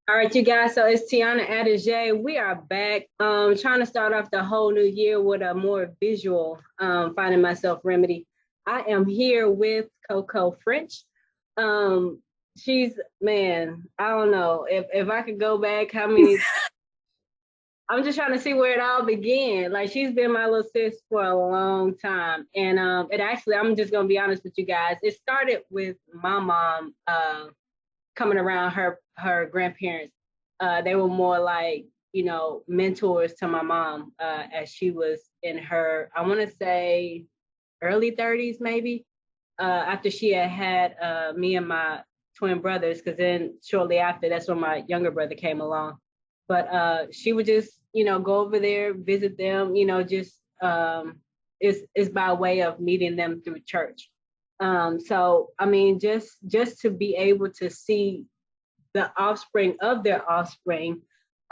All right, you guys. So it's Tiana Adeje. We are back. Trying to start off the whole new year with a more visual finding myself remedy. I am here with KoKo French. Um, she's man, I don't know if I could go back, how many I'm just trying to see where it all began. Like she's been my little sis for a long time. And it actually, I'm just gonna be honest with you guys. It started with my mom coming around her grandparents. They were more like, mentors to my mom as she was in her, I want to say early 30s maybe, after she had me and my twin brothers, because then shortly after, that's when my younger brother came along. But she would just, go over there, visit them, just is by way of meeting them through church. So I mean, just to be able to see the offspring of their offspring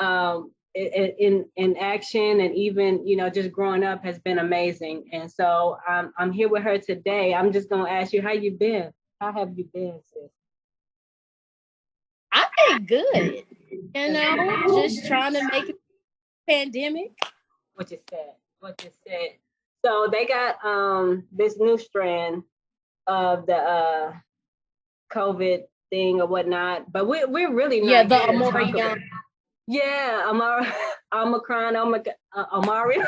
in action, and even just growing up has been amazing. And so I'm here with her today. I'm just gonna ask you, how you been? How have you been, sis? I've been good, just trying to make it pandemic. What you said. What you said. So they got this new strand of the COVID thing or whatnot, but we're really Yeah, not the here to talk about. Amorian. Yeah, Omicron, Amari.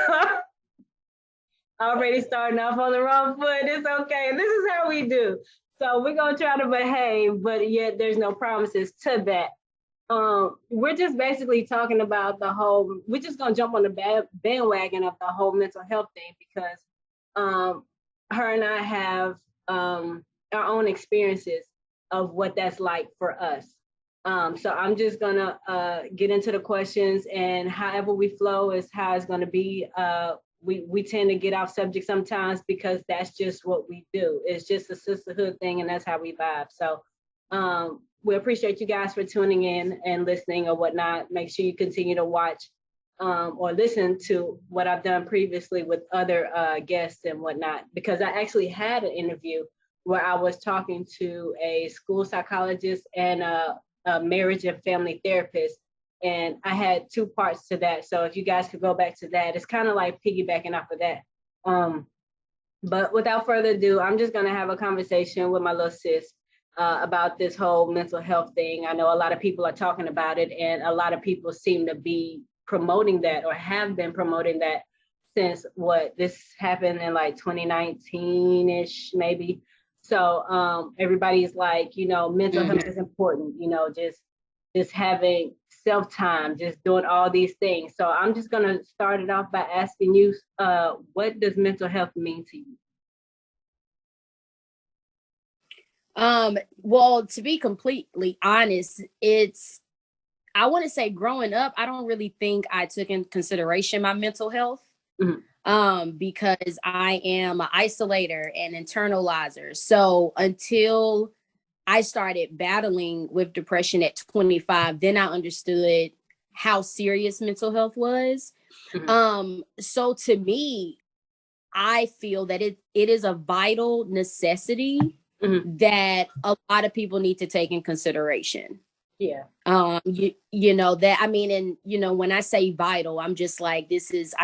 Already starting off on the wrong foot. It's okay. This is how we do. So we're gonna try to behave, but yet there's no promises to that. We're just basically talking about the whole. We're just gonna jump on the bandwagon of the whole mental health thing because her and I have our own experiences of what that's like for us. So I'm just gonna get into the questions, and however we flow is how it's gonna be. We tend to get off subject sometimes because that's just what we do. It's just a sisterhood thing, and that's how we vibe. So we appreciate you guys for tuning in and listening or whatnot. Make sure you continue to watch or listen to what I've done previously with other guests and whatnot, because I actually had an interview where I was talking to a school psychologist and a marriage and family therapist. And I had two parts to that. So if you guys could go back to that, it's kind of like piggybacking off of that. But without further ado, I'm just going to have a conversation with my little sis about this whole mental health thing. I know a lot of people are talking about it, and a lot of people seem to be promoting that or have been promoting that since what this happened in like 2019-ish, maybe. So everybody's like, mental health is important, just having self-time, just doing all these things. So I'm just gonna start it off by asking you, what does mental health mean to you? Well, to be completely honest, I want to say growing up, I don't really think I took in consideration my mental health. Because I am an isolator and internalizer. So until I started battling with depression at 25, then I understood how serious mental health was. So to me, I feel that it is a vital necessity that a lot of people need to take in consideration. Yeah. You know that, I mean, and when I say vital, I'm just like, it is,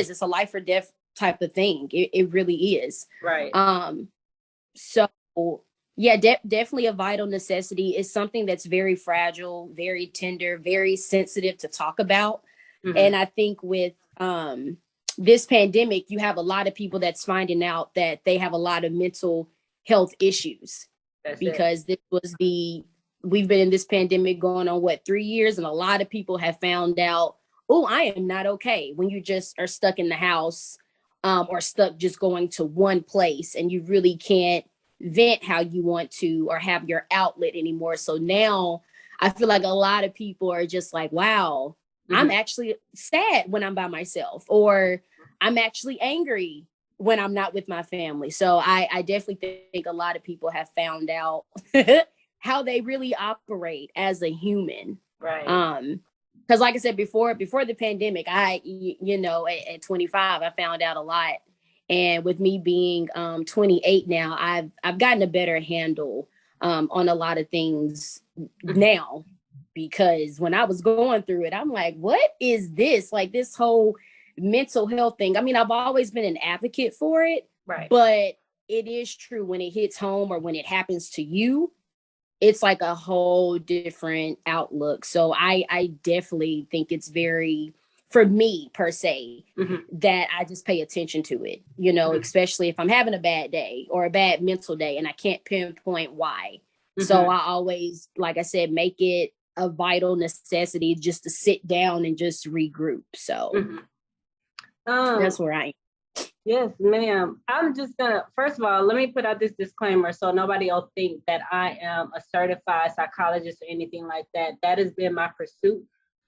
it's a life or death type of thing. It really is. Right. So yeah, definitely a vital necessity. It's something that's very fragile, very tender, very sensitive to talk about. And I think with this pandemic, you have a lot of people that's finding out that they have a lot of mental health issues. Because we've been in this pandemic going on 3 years, and a lot of people have found out, oh, I am not okay, when you just are stuck in the house, or stuck just going to one place, and you really can't vent how you want to or have your outlet anymore. So now I feel like a lot of people are just like, wow, I'm actually sad when I'm by myself, or I'm actually angry when I'm not with my family. So I definitely think a lot of people have found out how they really operate as a human. Right. Because like I said, before the pandemic, at 25, I found out a lot. And with me being 28 now, I've gotten a better handle on a lot of things now, because when I was going through it, I'm like, what is this? Like this whole mental health thing. I mean, I've always been an advocate for it, right? But it is true when it hits home or when it happens to you, it's like a whole different outlook. So I definitely think it's very, for me per se, that I just pay attention to it, you know, especially if I'm having a bad day or a bad mental day and I can't pinpoint why. So I always, like I said, make it a vital necessity just to sit down and just regroup. So that's where I am. Yes, ma'am. I'm just gonna, first of all, let me put out this disclaimer so nobody will think that I am a certified psychologist or anything like that. That has been my pursuit,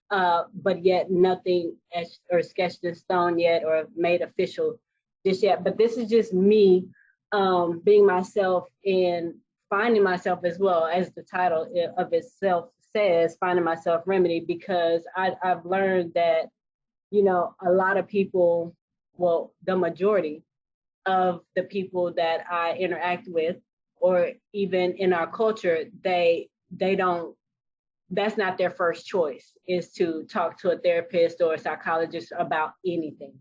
but yet nothing or sketched in stone yet or made official just yet. But this is just me being myself and finding myself, as well as the title of itself says, finding myself remedy, because I've learned that, you know, a lot of people, well, the majority of the people that I interact with, or even in our culture, they don't, that's not their first choice, is to talk to a therapist or a psychologist about anything.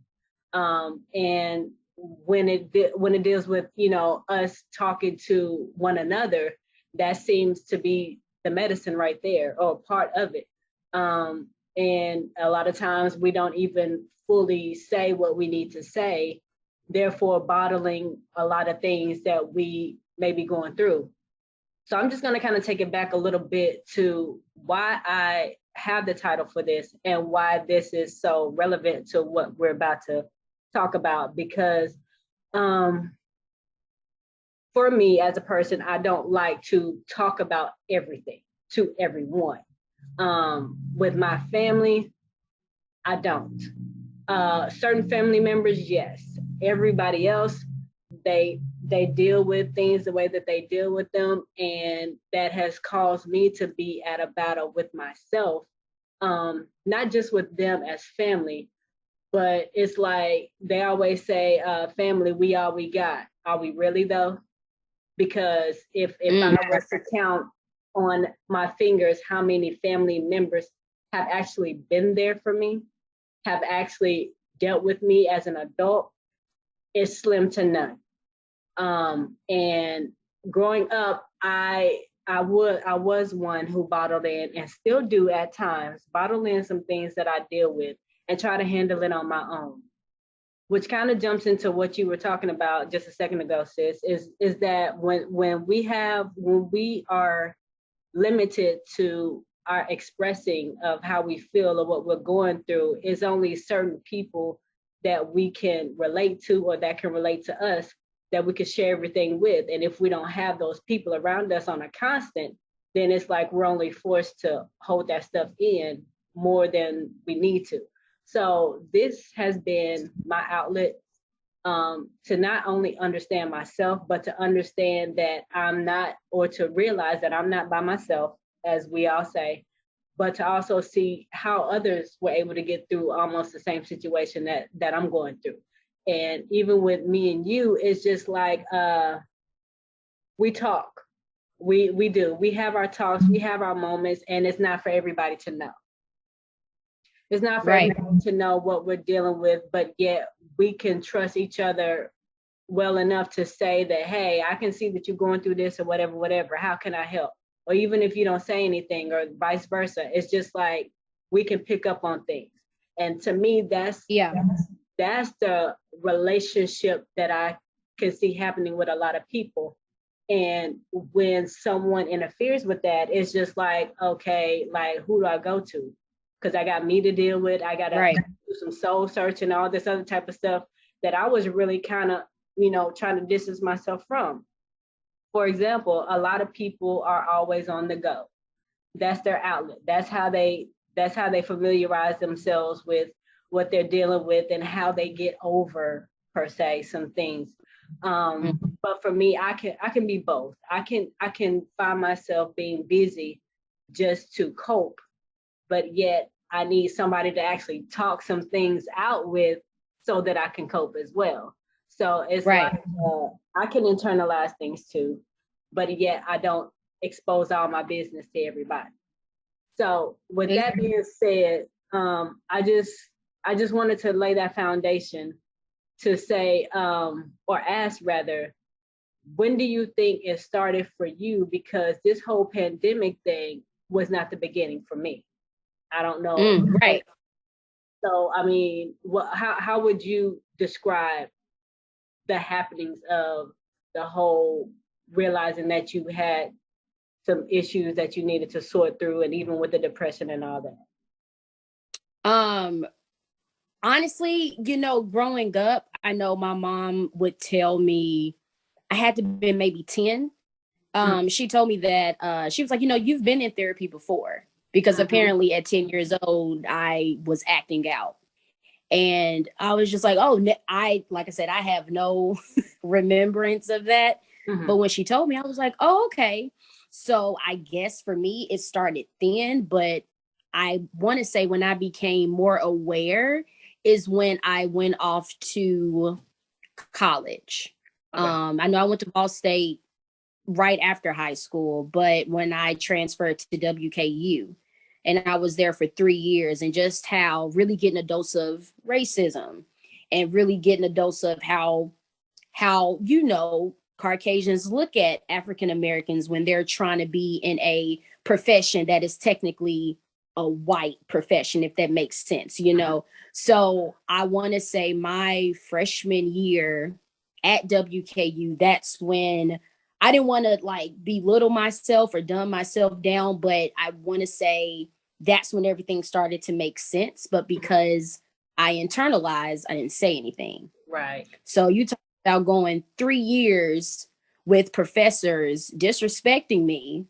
And when it deals with, you know, us talking to one another, that seems to be the medicine right there, or part of it. And a lot of times we don't even fully say what we need to say, therefore bottling a lot of things that we may be going through. So I'm just going to kind of take it back a little bit to why I have the title for this and why this is so relevant to what we're about to talk about. Because for me as a person, I don't like to talk about everything to everyone. With my family, I don't. Certain family members, yes. Everybody else, they deal with things the way that they deal with them, and that has caused me to be at a battle with myself, not just with them as family, but it's like they always say, family, we all we got. Are we really though? Because if I was to count on my fingers how many family members have actually been there for me, have actually dealt with me as an adult, it's slim to none. And growing up, I was one who bottled in, and still do at times, bottle in some things that I deal with and try to handle it on my own. Which kind of jumps into what you were talking about just a second ago, sis, is that when we are limited to our expressing of how we feel or what we're going through, is only certain people that we can relate to or that can relate to us, that we can share everything with. And if we don't have those people around us on a constant, then it's like we're only forced to hold that stuff in more than we need to. So this has been my outlet, to not only understand myself, but to understand that I'm not, or to realize that I'm not by myself, as we all say, but to also see how others were able to get through almost the same situation that I'm going through. And even with me and you, it's just like we talk. We do. We have our talks, we have our moments, and it's not for everybody to know. It's not for everyone to know what we're dealing with, but yet we can trust each other well enough to say that, hey, I can see that you're going through this or whatever. How can I help? Or even if you don't say anything, or vice versa, it's just like we can pick up on things. And to me, that's the relationship that I can see happening with a lot of people. And when someone interferes with that, it's just like, okay, like, who do I go to? Because I got me to deal with. I got to do some soul searching, all this other type of stuff that I was really kind of, trying to distance myself from. For example, a lot of people are always on the go. That's their outlet. That's how they familiarize themselves with what they're dealing with and how they get over, per se, some things. But for me, I can be both. I can find myself being busy just to cope, but yet I need somebody to actually talk some things out with so that I can cope as well. So it's like I can internalize things too, but yet I don't expose all my business to everybody. So with that being said, I just wanted to lay that foundation to say, or ask rather, when do you think it started for you? Because this whole pandemic thing was not the beginning for me. I don't know. Right. So, I mean, how would you describe the happenings of the whole realizing that you had some issues that you needed to sort through, and even with the depression and all that? Honestly, growing up, I know my mom would tell me I had to be maybe 10. She told me that she was like, you've been in therapy before, because apparently at 10 years old, I was acting out. And I was just like, like I said, I have no remembrance of that. But when she told me, I was like, oh, okay. So I guess for me, it started then. But I want to say when I became more aware is when I went off to college. Okay. I know I went to Ball State right after high school, but when I transferred to WKU, and I was there for 3 years, and just how really getting a dose of racism and really getting a dose of how Caucasians look at African Americans when they're trying to be in a profession that is technically a white profession, if that makes sense, So I want to say my freshman year at WKU, that's when I didn't want to like belittle myself or dumb myself down, but I want to say that's when everything started to make sense. But because I internalized, I didn't say anything. Right. So you talk about going 3 years with professors disrespecting me,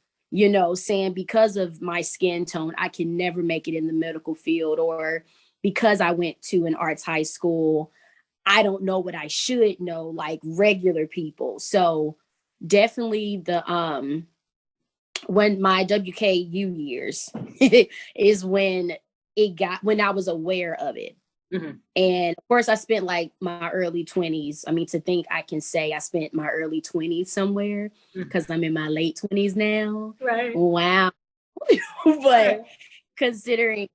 saying because of my skin tone, I can never make it in the medical field, or because I went to an arts high school, I don't know what I should know, like regular people. So definitely when my WKU years is when I was aware of it. And of course I spent like my early 20s. I mean, to think I can say I spent my early 20s somewhere, because I'm in my late 20s now. Right. Wow. But considering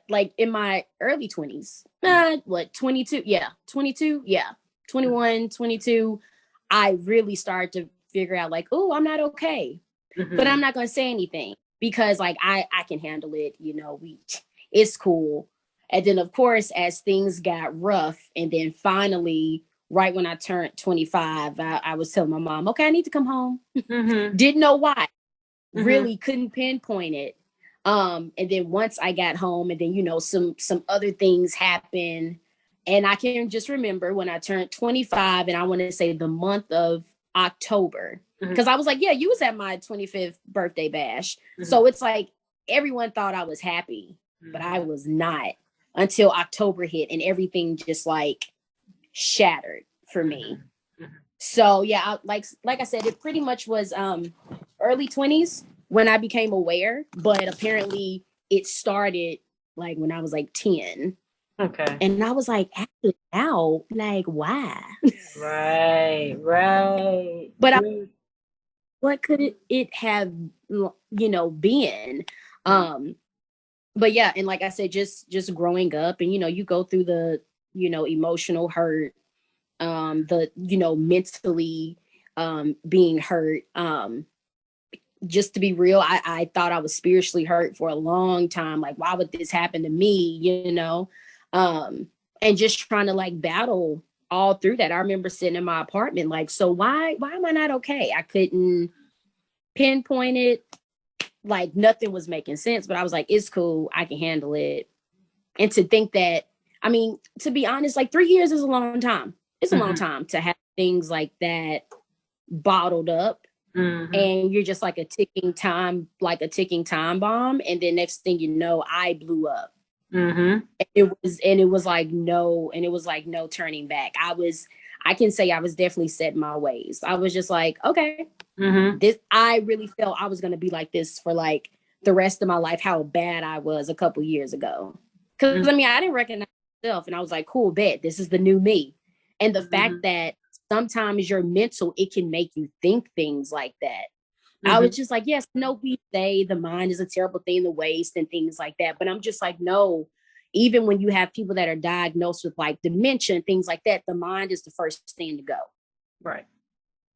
like in my early 20s, 22, 21, 22, I really started to figure out like, oh, I'm not okay. But I'm not going to say anything, because like I can handle it, it's cool. And then of course, as things got rough, and then finally right when I turned 25, I was telling my mom, okay, I need to come home. Didn't know why. Really couldn't pinpoint it. And then once I got home, and then some other things happened, and I can just remember when I turned 25, and I want to say the month of October, because I was like, yeah, you was at my 25th birthday bash. So it's like everyone thought I was happy, but I was not, until October hit, and everything just like shattered for me. So yeah, like I said, it pretty much was early 20s when I became aware, but apparently it started like when I was like 10. Okay. And I was like, actually out, like why? Right. But what could it have been? But yeah, and like I said, just growing up, and you go through the emotional hurt, the mentally being hurt. Just to be real, I thought I was spiritually hurt for a long time. Like, why would this happen to me? And just trying to like battle all through that. I remember sitting in my apartment like, so why am I not okay? I couldn't pinpoint it. Like nothing was making sense, but I was like, it's cool, I can handle it. And to think that, I mean, to be honest, like 3 years is a long time. It's a long time to have things like that bottled up. And you're just like a ticking time bomb. And then next thing you know, I blew up. And it was like no turning back. I can say I was definitely set in my ways. I was just like, okay, I really felt I was going to be like this for like the rest of my life, how bad I was a couple years ago. Because I mean, I didn't recognize myself, and I was like, cool, bet this is the new me. And the fact that sometimes your mental, it can make you think things like that. I was just like, yes, no, we say the mind is a terrible thing to waste and things like that. But I'm just like, no, even when you have people that are diagnosed with like dementia and things like that, the mind is the first thing to go. Right.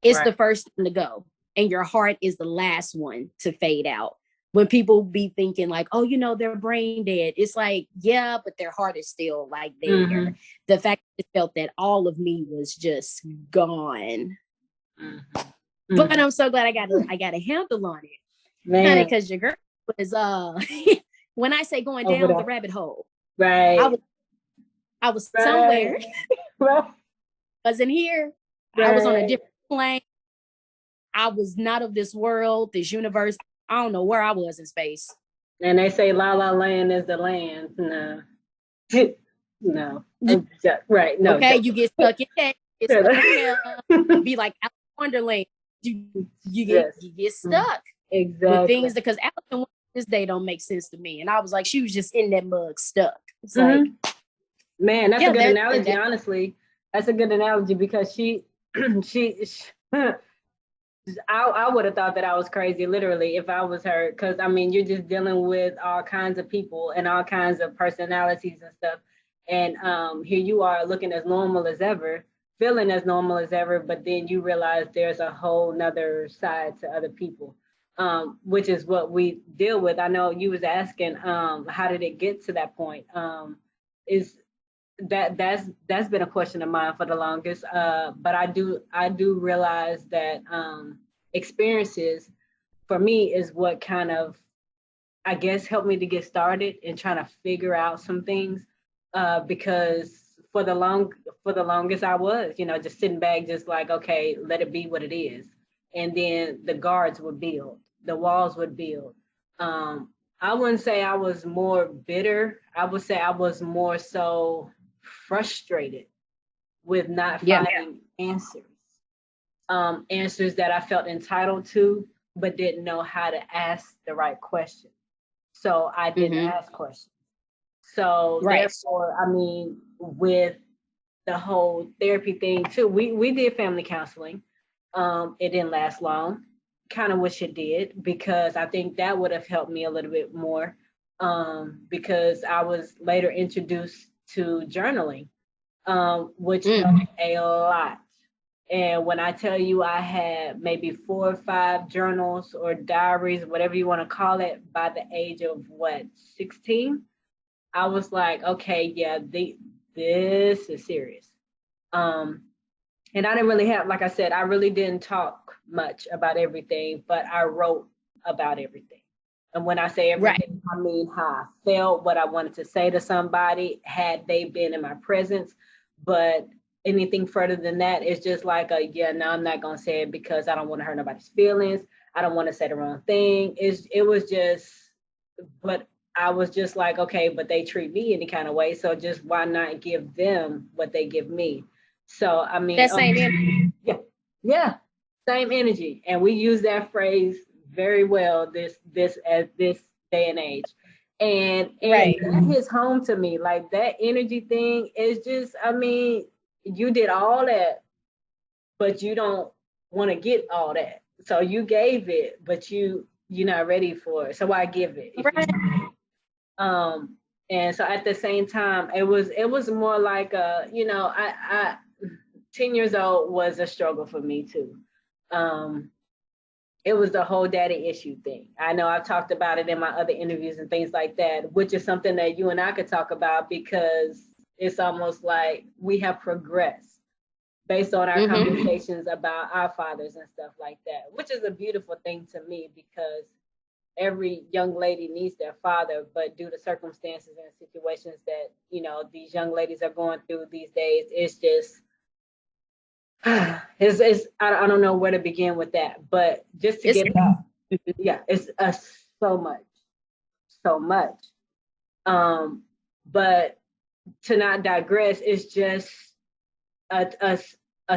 It's the first thing to go. And your heart is the last one to fade out. When people be thinking like, oh, you know, they're brain dead. It's like, yeah, but their heart is still like there. The fact that I felt that all of me was just gone. But I'm so glad I got a handle on it. Man. Because your girl was when I say going down the rabbit hole. Right. I was somewhere. Wasn't here. I was on a different plane. I was not of this world, this universe. I don't know where I was in space. And they say La La Land is the land. No. No. Right. No. Okay, you get stuck in that. It's stuck be like Alice in Wonderland. You get stuck. Exactly. With things because Alice in Wonderland this day don't make sense to me. And I was like, she was just in that mug stuck. It's like, man, that's a good analogy, honestly. That's a good analogy because she I would have thought that I was crazy, literally, if I was her. Because, I mean, you're just dealing with all kinds of people and all kinds of personalities and stuff. And here you are looking as normal as ever, feeling as normal as ever, but then you realize there's a whole nother side to other people, which is what we deal with. I know you was asking, how did it get to that point? That's been a question of mine for the longest. But I do realize that experiences for me is what kind of, I guess, helped me to get started in trying to figure out some things. Because for the longest I was, just sitting back, just like, okay, let it be what it is. And then the guards would build, the walls would build. I wouldn't say I was more bitter. I would say I was more so frustrated with not finding answers. Answers that I felt entitled to, but didn't know how to ask the right question. So I didn't ask questions. So therefore, I mean, with the whole therapy thing too, we did family counseling. It didn't last long. Kind of wish it did, because I think that would have helped me a little bit more, because I was later introduced to journaling, which helped a lot. And when I tell you I had maybe 4 or 5 journals or diaries, whatever you want to call it, by the age of 16, I was like, okay, yeah, this is serious. And I didn't really have, like I said, I really didn't talk much about everything, but I wrote about everything. And when I say everything, I mean how I felt, what I wanted to say to somebody, had they been in my presence. But anything further than that, it's just like, no, I'm not going to say it because I don't want to hurt nobody's feelings. I don't want to say the wrong thing. It was just, but I was just like, okay, but they treat me any kind of way. So just why not give them what they give me? So, I mean, that same energy. Yeah, same energy. And we use that phrase very well this at this day and age. And that hits home to me. Like, that energy thing is just, I mean, you did all that, but you don't want to get all that. So you gave it, but you're not ready for it. So why give it? And so at the same time, it was more like I 10 years old was a struggle for me too. It was the whole daddy issue thing. I know I've talked about it in my other interviews and things like that, which is something that you and I could talk about, because it's almost like we have progressed based on our conversations about our fathers and stuff like that, which is a beautiful thing to me, because every young lady needs their father, but due to circumstances and situations that, these young ladies are going through these days, it's just, I don't know where to begin with that, but just to get back, it's so much. But to not digress, it's just a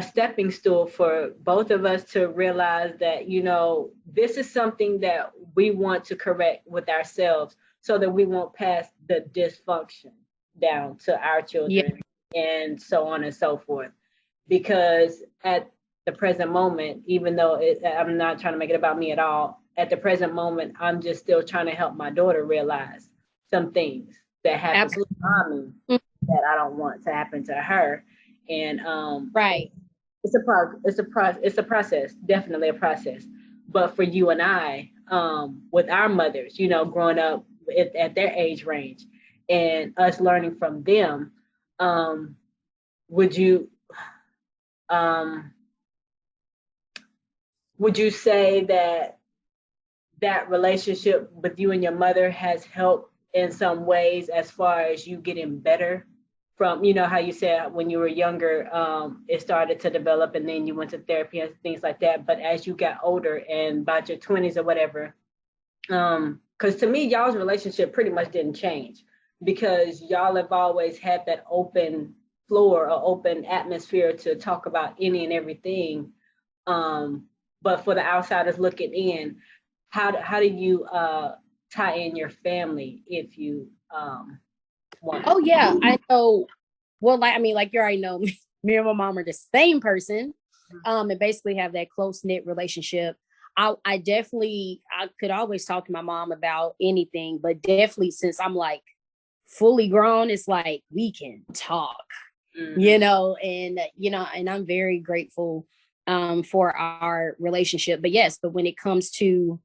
stepping stool for both of us to realize that, this is something that we want to correct with ourselves, so that we won't pass the dysfunction down to our children and so on and so forth. Because at the present moment, even though I'm not trying to make it about me at all. At the present moment, I'm just still trying to help my daughter realize some things that happen to mommy that I don't want to happen to her. And right. it's a process, definitely a process. But for you and I, with our mothers, you know, growing up at their age range, and us learning from them, would you um, would you say that that relationship with you and your mother has helped in some ways as far as you getting better from, you know, how you said when you were younger, it started to develop and then you went to therapy and things like that. But as you got older and about your 20s or whatever, because to me, y'all's relationship pretty much didn't change because y'all have always had that open floor or open atmosphere to talk about any and everything. But for the outsiders looking in, how do you tie in your family if you want? Oh yeah, I know. Well, like I mean, like you already know, me and my mom are the same person, and basically have that close knit relationship. I definitely I could always talk to my mom about anything, but definitely since I'm like fully grown, it's like we can talk, you know, and I'm very grateful for our relationship. But yes, but when it comes to,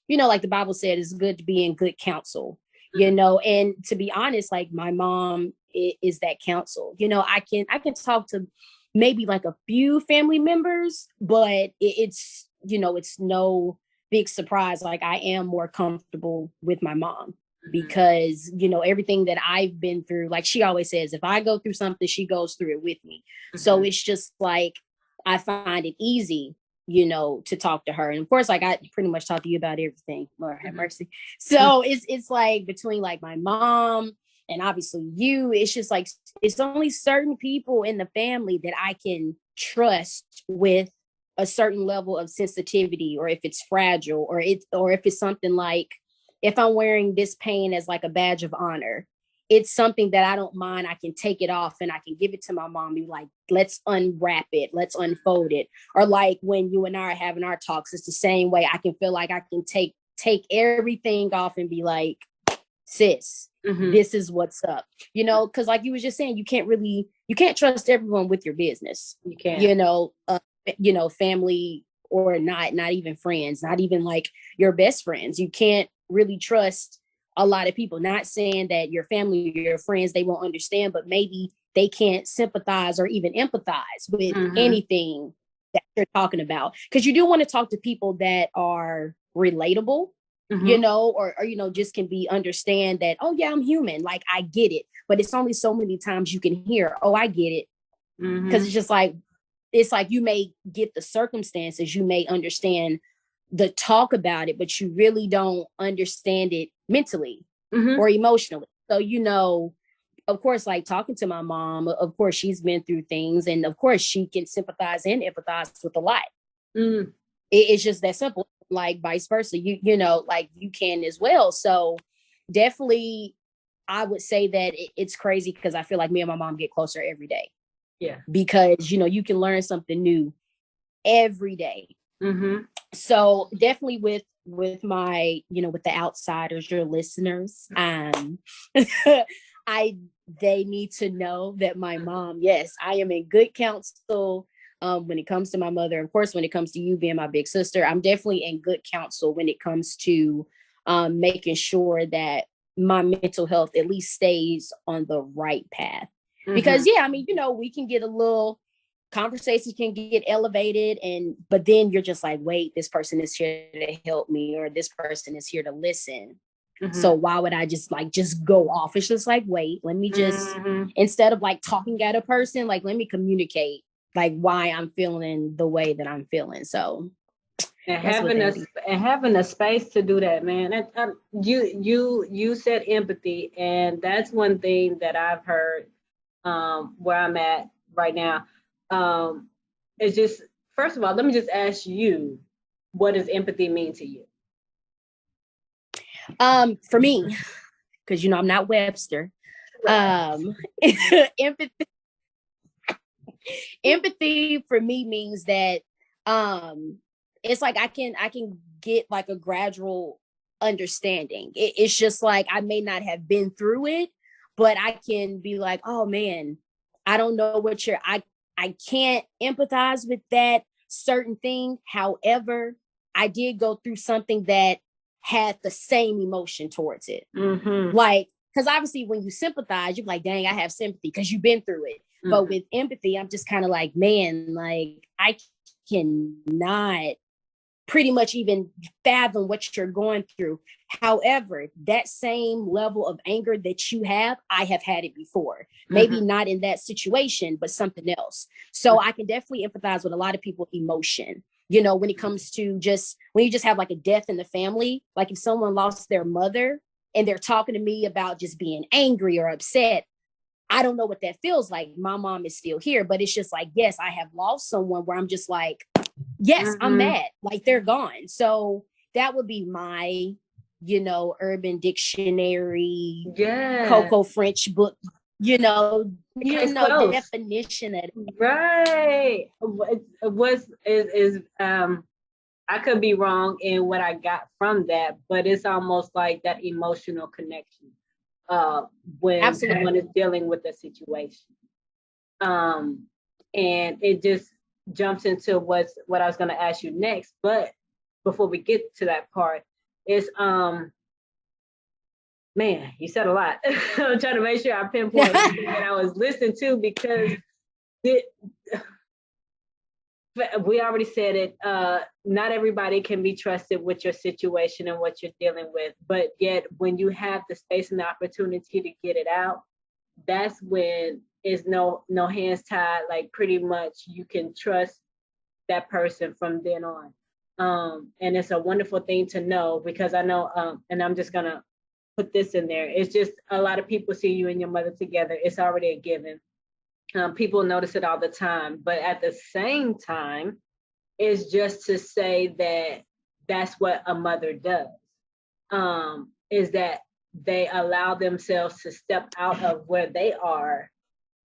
you know, like the Bible said, it's good to be in good counsel, you know, and to be honest, like my mom is that counsel. You know, I can talk to maybe like a few family members, but it's, you know, it's no big surprise. Like I am more comfortable with my mom because, you know, everything that I've been through, like she always says, if I go through something, she goes through it with me. So it's just like, I find it easy, you know, to talk to her. And of course, like I pretty much talk to you about everything. Lord have mercy. So it's like between like my mom and obviously you, it's just like, it's only certain people in the family that I can trust with a certain level of sensitivity, or if it's fragile, or if it's something like, if I'm wearing this pain as like a badge of honor, it's something that I don't mind. I can take it off and I can give it to my mom, be like, let's unwrap it, let's unfold it. Or like when you and I are having our talks, it's the same way. I can feel like I can take everything off and be like, sis, this is what's up. You know, because like you was just saying, you can't trust everyone with your business. You can't. You know, family or not even friends, not even like your best friends. You can't really trust a lot of people. Not saying that your family or your friends, they won't understand, but maybe they can't sympathize or even empathize with anything that you're talking about. Because you do want to talk to people that are relatable, you know, or, you know, just can be understand that, oh yeah, I'm human. Like I get it. But it's only so many times you can hear, oh, I get it. Because it's just like, it's like you may get the circumstances, you may understand the talk about it, but you really don't understand it mentally or emotionally. So, you know, of course, like talking to my mom, of course, she's been through things, and of course, she can sympathize and empathize with a lot. It's just that simple. Like vice versa, you know, like you can as well. So definitely, I would say that it's crazy because I feel like me and my mom get closer every day. Yeah. Because, you know, you can learn something new every day. So definitely with my, you know, with the outsiders, your listeners, they need to know that my mom, yes, I am in good counsel when it comes to my mother. Of course, when it comes to you being my big sister, I'm definitely in good counsel when it comes to making sure that my mental health at least stays on the right path. Because yeah, I mean, you know, we can get a little conversations can get elevated, but then you're just like, wait, this person is here to help me, or this person is here to listen. So why would I just go off? It's just like, wait, let me just instead of like talking at a person, like let me communicate like why I'm feeling the way that I'm feeling. So and having a space to do that, man. You said empathy, and that's one thing that I've heard where I'm at right now. It's just, first of all, let me just ask you, what does empathy mean to you? For me, because you know I'm not Webster. Empathy Empathy for me means that it's like I can get like a gradual understanding. It's just like I may not have been through it, but I can be like, oh man, I don't know what I can't empathize with that certain thing. However, I did go through something that had the same emotion towards it. Mm-hmm. Like, because obviously when you sympathize, you're like, dang, I have sympathy because you've been through it. Mm-hmm. But with empathy, I'm just kind of like, man, like I cannot pretty much even fathom what you're going through. However, that same level of anger that you have, I have had it before. Maybe not in that situation, but something else. So I can definitely empathize with a lot of people's emotion. You know, when it comes to just when you just have like a death in the family, like if someone lost their mother and they're talking to me about just being angry or upset, I don't know what that feels like. My mom is still here, but it's just like, yes, I have lost someone where I'm just like, yes, I'm mad. Like they're gone. So that would be my, you know, Urban Dictionary, KoKo French book, definition of it. Right. I could be wrong in what I got from that, but it's almost like that emotional connection when someone is dealing with a situation. And it just jumps into what I was going to ask you next. But before we get to that part, is man, you said a lot. I'm trying to make sure I pinpoint what I was listening to because we already said it. Not everybody can be trusted with your situation and what you're dealing with, but yet when you have the space and the opportunity to get it out, that's when it's no hands tied. Like pretty much you can trust that person from then on. And it's a wonderful thing to know because I know, and I'm just gonna put this in there. It's just a lot of people see you and your mother together. It's already a given. People notice it all the time, but at the same time, it's just to say that that's what a mother does. Is that they allow themselves to step out of where they are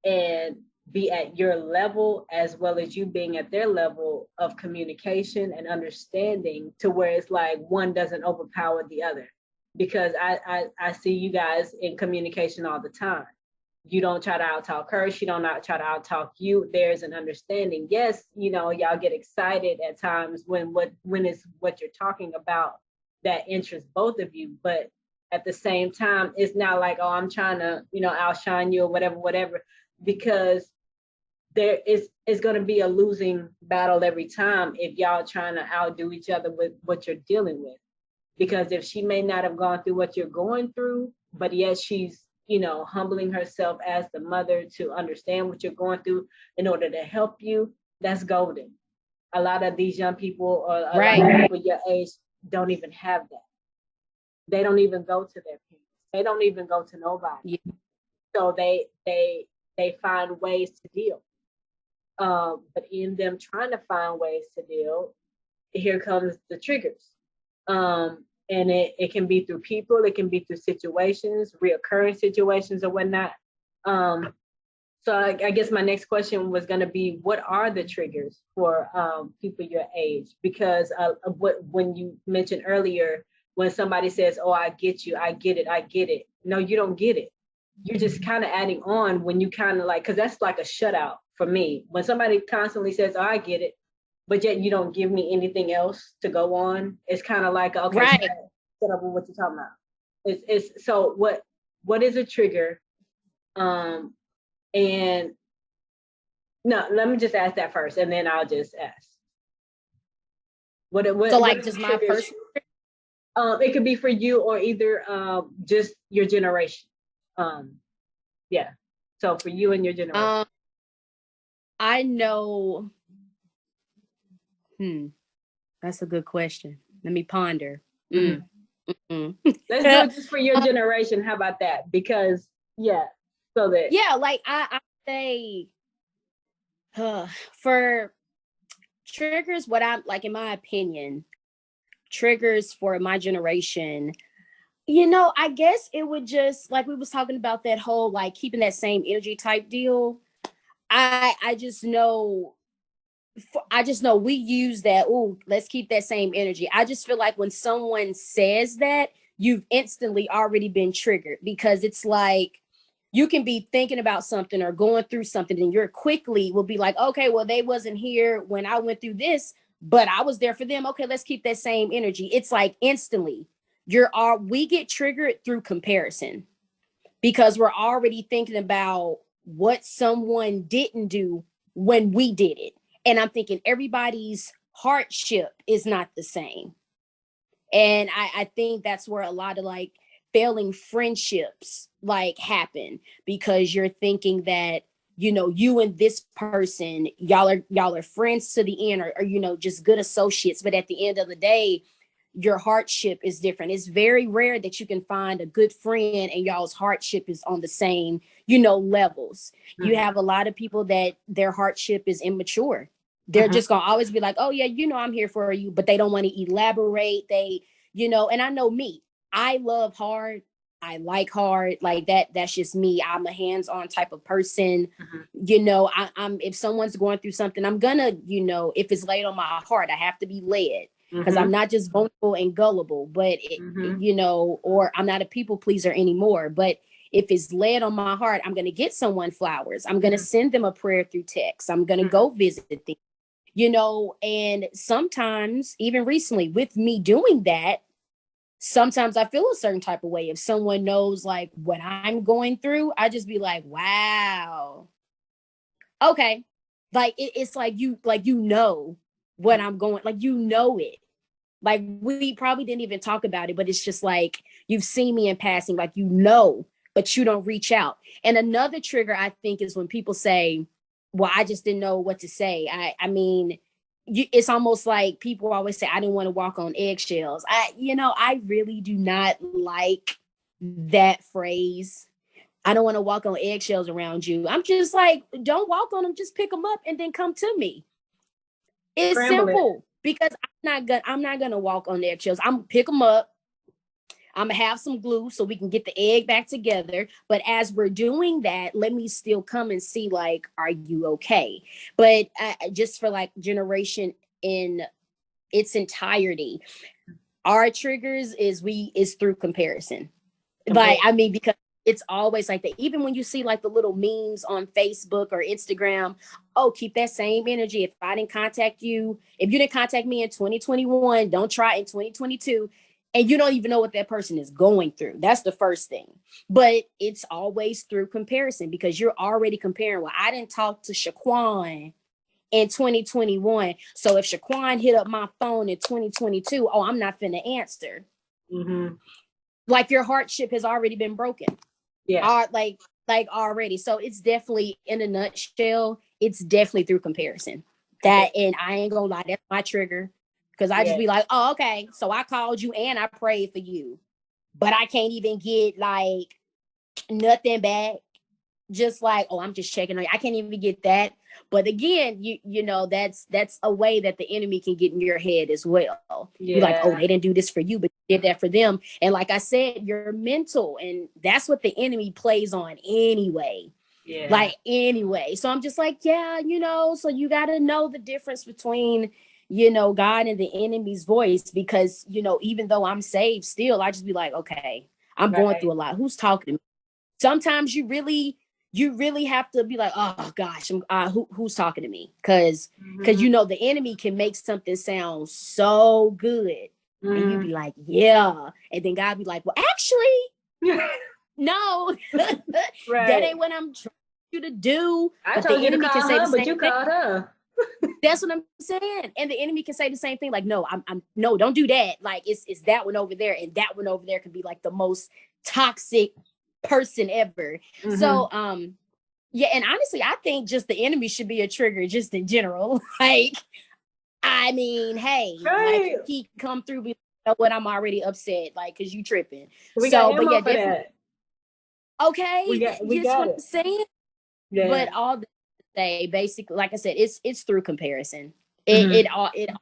and be at your level as well as you being at their level of communication and understanding to where it's like one doesn't overpower the other. Because I see you guys in communication all the time. You don't try to outtalk her. She don't try to outtalk you. There's an understanding. Yes, you know, y'all get excited at times when it's what you're talking about that interests both of you. But at the same time, it's not like, oh, I'm trying to, you know, outshine you or whatever, because there is going to be a losing battle every time if y'all trying to outdo each other with what you're dealing with. Because if she may not have gone through what you're going through, but yet she's, you know, humbling herself as the mother to understand what you're going through in order to help you, that's golden. A lot of these young people or a lot of people your age don't even have that. They don't even go to their parents. They don't even go to nobody. Yeah. So they find ways to deal. But in them trying to find ways to deal, here comes the triggers. And it can be through people, it can be through situations, reoccurring situations or whatnot. So I guess my next question was going to be, what are the triggers for people your age? Because when you mentioned earlier, when somebody says, oh, I get you, I get it. No, you don't get it. You're just kind of adding on when you kind of like, because that's like a shutout for me. When somebody constantly says, oh, I get it, but yet you don't give me anything else to go on. It's kind of like, okay, shut up with what you're talking about. It's so what is a trigger? And no, let me just ask that first, and then I'll just ask. What so like just my person? It could be for you or either just your generation. Yeah. So for you and your generation. I know. That's a good question. Let me ponder. Let's do it just for your generation. How about that? Because so that like I say for triggers, what I'm like, in my opinion, triggers for my generation, you know, I guess it would just like we was talking about that whole like keeping that same energy type deal. I just know we use that. Oh, let's keep that same energy. I just feel like when someone says that, you've instantly already been triggered, because it's like you can be thinking about something or going through something, and you're quickly will be like, okay, well, they wasn't here when I went through this, but I was there for them. Okay, let's keep that same energy. It's like instantly we get triggered through comparison, because we're already thinking about what someone didn't do when we did it. And I'm thinking everybody's hardship is not the same. And I think that's where a lot of like failing friendships like happen, because you're thinking that, you and this person, y'all are friends to the end, or just good associates. But at the end of the day, your hardship is different. It's very rare that you can find a good friend and y'all's hardship is on the same, levels. Mm-hmm. You have a lot of people that their hardship is immature. They're mm-hmm. just going to always be like, oh yeah, I'm here for you, but they don't want to elaborate. They, and I know me, I love hard. I like hard, like that. That's just me. I'm a hands-on type of person. Mm-hmm. I'm if someone's going through something, I'm gonna, if it's laid on my heart, I have to be led. Because mm-hmm. I'm not just vulnerable and gullible, but or I'm not a people pleaser anymore. But if it's laid on my heart, I'm going to get someone flowers. I'm going to send them a prayer through text. I'm going to go visit them, and sometimes, even recently with me doing that, sometimes I feel a certain type of way. If someone knows like what I'm going through, I just be like, wow. Okay. Like it's like what I'm going, like, it. Like we probably didn't even talk about it, but it's just like, you've seen me in passing, like, but you don't reach out. And another trigger, I think, is when people say, well, I just didn't know what to say. I mean, it's almost like people always say, I didn't want to walk on eggshells. I really do not like that phrase. I don't want to walk on eggshells around you. I'm just like, don't walk on them, just pick them up and then come to me. It's simple. Because I'm not gonna walk on eggshells. I'm gonna pick them up. I'm gonna have some glue so we can get the egg back together. But as we're doing that, let me still come and see, like, are you okay? But just for like generation in its entirety, our triggers is through comparison. Okay. Like, I mean, because it's always like that. Even when you see like the little memes on Facebook or Instagram, oh, keep that same energy. If you didn't contact me in 2021, don't try in 2022. And you don't even know what that person is going through. That's the first thing. But it's always through comparison, because you're already comparing. Well, I didn't talk to Shaquan in 2021. So if Shaquan hit up my phone in 2022, oh, I'm not finna answer. Mm-hmm. Like your hardship has already been broken. Yeah. Like already. So it's definitely, in a nutshell, it's definitely through comparison. That, and I ain't gonna lie, that's my trigger. Because I just be like, oh, okay, so I called you and I prayed for you, but I can't even get like nothing back. Just like, oh, I'm just checking on you. I can't even get that. But again, that's a way that the enemy can get in your head as well. Yeah. You're like, oh, they didn't do this for you, but you did that for them. And like I said, you're mental, and that's what the enemy plays on anyway. Yeah. Like anyway. So I'm just like, yeah, so you got to know the difference between, God and the enemy's voice, because, even though I'm saved still, I just be like, okay, I'm going through a lot. Who's talking to me? Sometimes you really have to be like, oh gosh, who's talking to me? Because the enemy can make something sound so good, and you be like, yeah, and then God be like, well, actually, no, that ain't what I'm trying you to do. I told you to call her, but you called her. That's what I'm saying. And the enemy can say the same thing, like, no, no, don't do that. Like, it's that one over there, and that one over there can be like the most toxic person ever. Mm-hmm. So yeah, and honestly, I think just the enemy should be a trigger just in general. Like, I mean, hey, right. Like, he come through, be like, what, I'm already upset, like, because you tripping. We got but yeah, definitely that. Okay, we got what I'm saying. Yeah. But all the say, basically, like I said, it's through comparison. It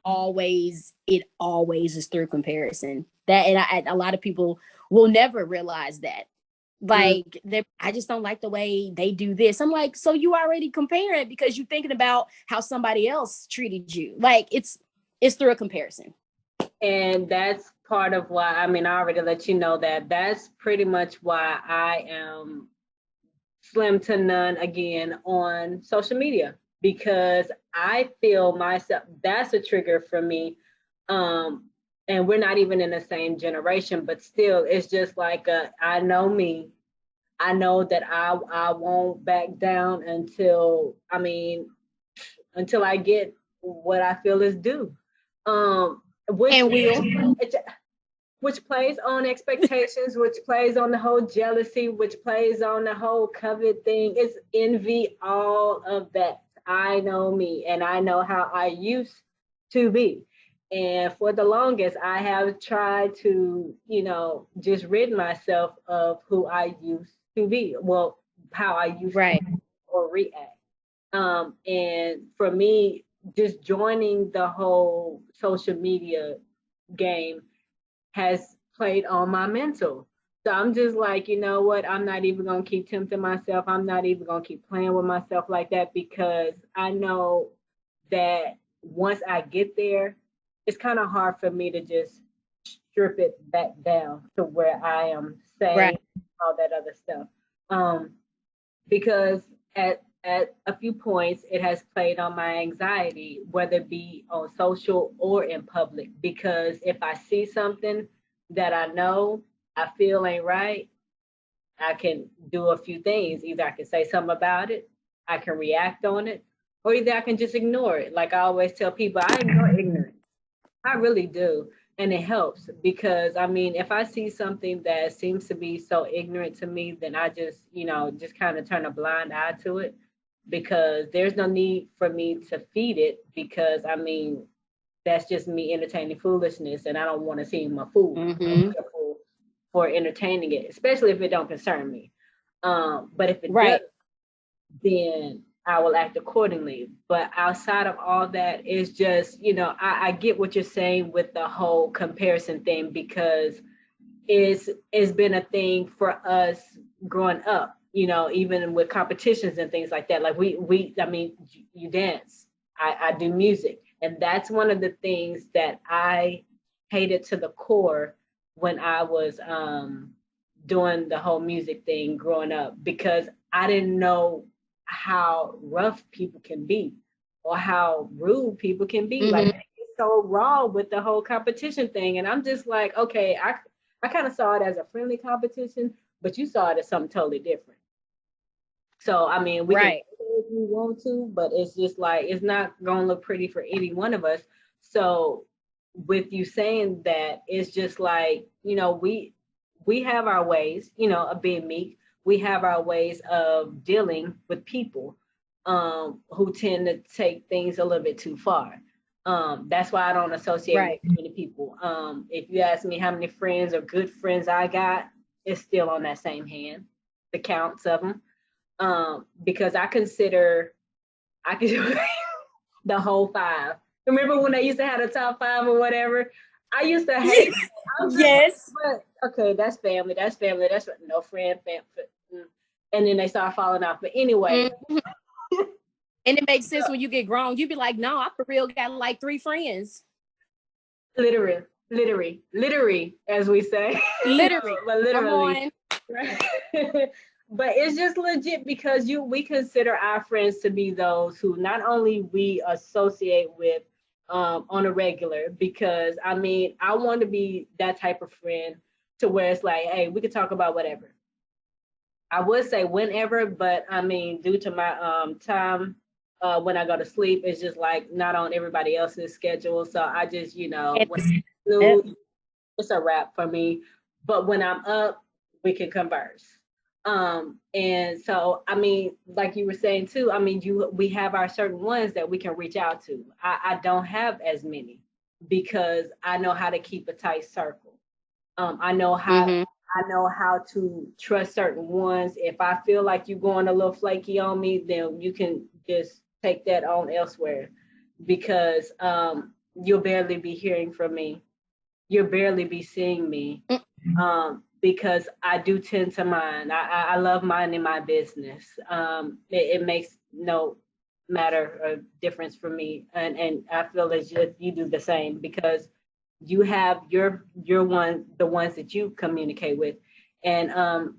always is through comparison. That, and a lot of people will never realize that. Like, I just don't like the way they do this. I'm like, so you already comparing because you're thinking about how somebody else treated you. Like, it's through a comparison. And that's part of why, I mean, I already let you know that that's pretty much why I am slim to none again on social media, because I feel myself, that's a trigger for me. And we're not even in the same generation, but still, it's just like, I know me. I know that I won't back down until I get what I feel is due. Which And will. which plays on expectations, which plays on the whole jealousy, which plays on the whole covet thing. It's envy, all of that. I know me, and I know how I used to be. And for the longest, I have tried to, just rid myself of who I used to be. Well, how I used to or react. And for me, just joining the whole social media game has played on my mental. So I'm just like, you know what? I'm not even going to keep tempting myself. I'm not even going to keep playing with myself like that, because I know that once I get there, it's kind of hard for me to just strip it back down to where I am saying all that other stuff. Because at a few points, it has played on my anxiety, whether it be on social or in public. Because if I see something that I know I feel ain't right, I can do a few things. Either I can say something about it, I can react on it, or either I can just ignore it. Like I always tell people, I ignore ignorance. I really do. And it helps because, I mean, if I see something that seems to be so ignorant to me, then I just, just kind of turn a blind eye to it, because there's no need for me to feed it, because, I mean, that's just me entertaining foolishness, and I don't want to seem a fool. For entertaining it, especially if it don't concern me. But if it does, then I will act accordingly. But outside of all that, it's just, I get what you're saying with the whole comparison thing, because it's been a thing for us growing up, even with competitions and things like that. Like I mean, you dance, I do music. And that's one of the things that I hated to the core when I was doing the whole music thing growing up, because I didn't know how rough people can be or how rude people can be. Like, it's so raw with the whole competition thing. And I'm just like, okay, I kind of saw it as a friendly competition, but you saw it as something totally different. So, I mean, we can if we want to, but it's just like, it's not going to look pretty for any one of us. So with you saying that, it's just like, we have our ways, of being meek. We have our ways of dealing with people who tend to take things a little bit too far. That's why I don't associate with many people. If you ask me how many friends or good friends I got, it's still on that same hand, the counts of them. Because I consider the whole 5. Remember when they used to have the top 5 or whatever? I used to hate. Yes. But okay, that's family. That's family. That's no friend. And then they start falling off. But anyway. And it makes sense when you get grown. You be like, no, I for real got like 3 friends. Literally, as we say. Literally. But literally. But it's just legit, because we consider our friends to be those who not only we associate with on a regular, because I mean, I want to be that type of friend to where it's like, hey, we could talk about whatever. I would say whenever, but I mean, due to my time when I go to sleep, it's just like not on everybody else's schedule. So I just, when it's a wrap for me. But when I'm up, we can converse. And so, I mean, like you were saying too, I mean, we have our certain ones that we can reach out to. I don't have as many, because I know how to keep a tight circle. I know how to trust certain ones. If I feel like you're going a little flaky on me, then you can just take that on elsewhere, because you'll barely be hearing from me. You'll barely be seeing me. because I do tend to mind. I love minding my business. It makes no matter of difference for me, and I feel as if you do the same, because you have your the ones that you communicate with, and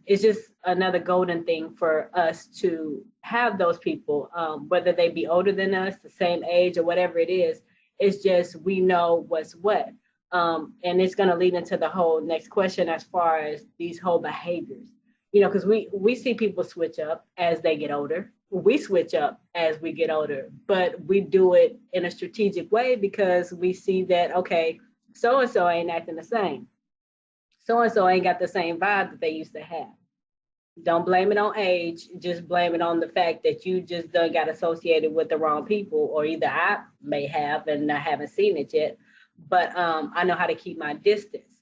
it's just another golden thing for us to have those people, whether they be older than us, the same age, or whatever it is. It's just we know what's what. And it's going to lead into the whole next question as far as these whole behaviors, because we see people switch up as they get older. We switch up as we get older, but we do it in a strategic way because we see that, okay, so and so ain't acting the same. So and so ain't got the same vibe that they used to have. Don't blame it on age, just blame it on the fact that you just done got associated with the wrong people, or either I may have and I haven't seen it yet, but I know how to keep my distance,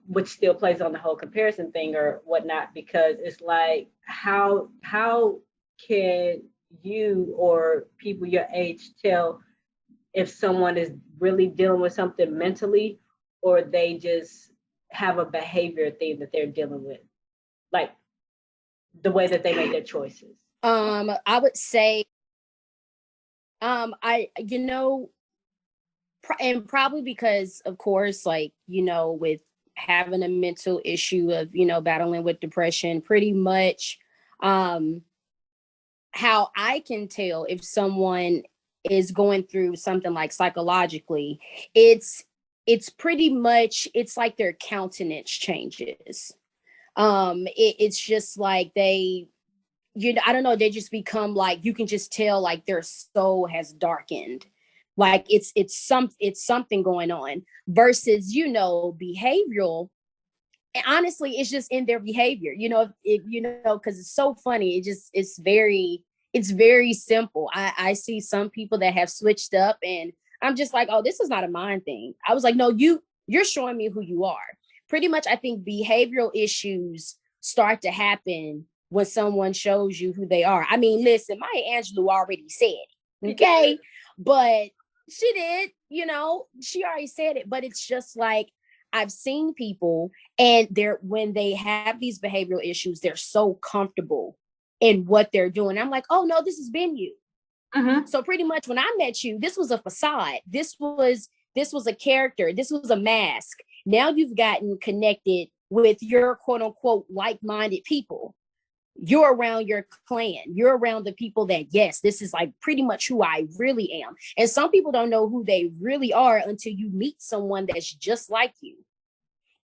which still plays on the whole comparison thing or whatnot, because it's like, how can you or people your age tell if someone is really dealing with something mentally, or they just have a behavior thing that they're dealing with, like the way that they make their choices? I would say, and probably because, of course, like, with having a mental issue of, battling with depression, pretty much, how I can tell if someone is going through something like psychologically, it's pretty much, it's like their countenance changes. It's just like they, I don't know, they just become like, you can just tell like their soul has darkened. Like it's something going on, versus, behavioral. And honestly, it's just in their behavior, if because it's so funny. It's very simple. I see some people that have switched up, and I'm just like, oh, this is not a mind thing. I was like, no, you're showing me who you are. Pretty much, I think behavioral issues start to happen when someone shows you who they are. I mean, listen, Maya Angelou already said it, okay? But she did, she already said it. But it's just like, I've seen people, and when they have these behavioral issues, they're so comfortable in what they're doing. I'm like, oh no, this has been you. Mm-hmm. So pretty much when I met you, this was a facade. This was a character. This was a mask. Now you've gotten connected with your quote unquote like-minded people. You're around your clan. You're around the people that, yes, this is like pretty much who I really am. And some people don't know who they really are until you meet someone that's just like you.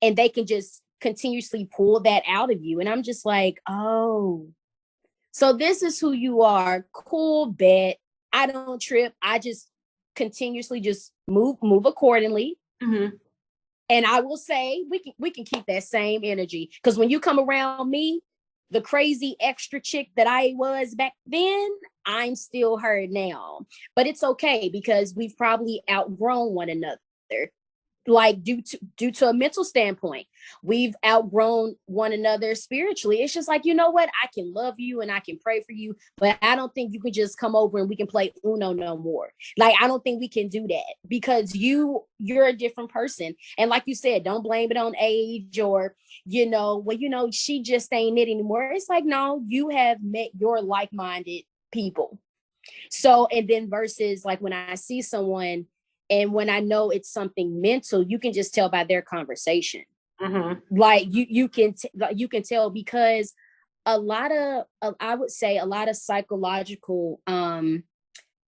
And they can just continuously pull that out of you. And I'm just like, oh, so this is who you are. Cool, bet. I don't trip. I just continuously just move accordingly. Mm-hmm. And I will say we can keep that same energy, because when you come around me, the crazy extra chick that I was back then, I'm still her now. But it's okay, because we've probably outgrown one another. Like due to a mental standpoint, we've outgrown one another spiritually. It's just like, you know what? I can love you and I can pray for you, but I don't think you can just come over and we can play Uno no more. Like, I don't think we can do that, because you're a different person. And like you said, don't blame it on age, or, she just ain't it anymore. It's like, no, you have met your like-minded people. So, and then versus like when I see someone, and when I know it's something mental, you can just tell by their conversation. Mm-hmm. Like you can tell, because I would say a lot of psychological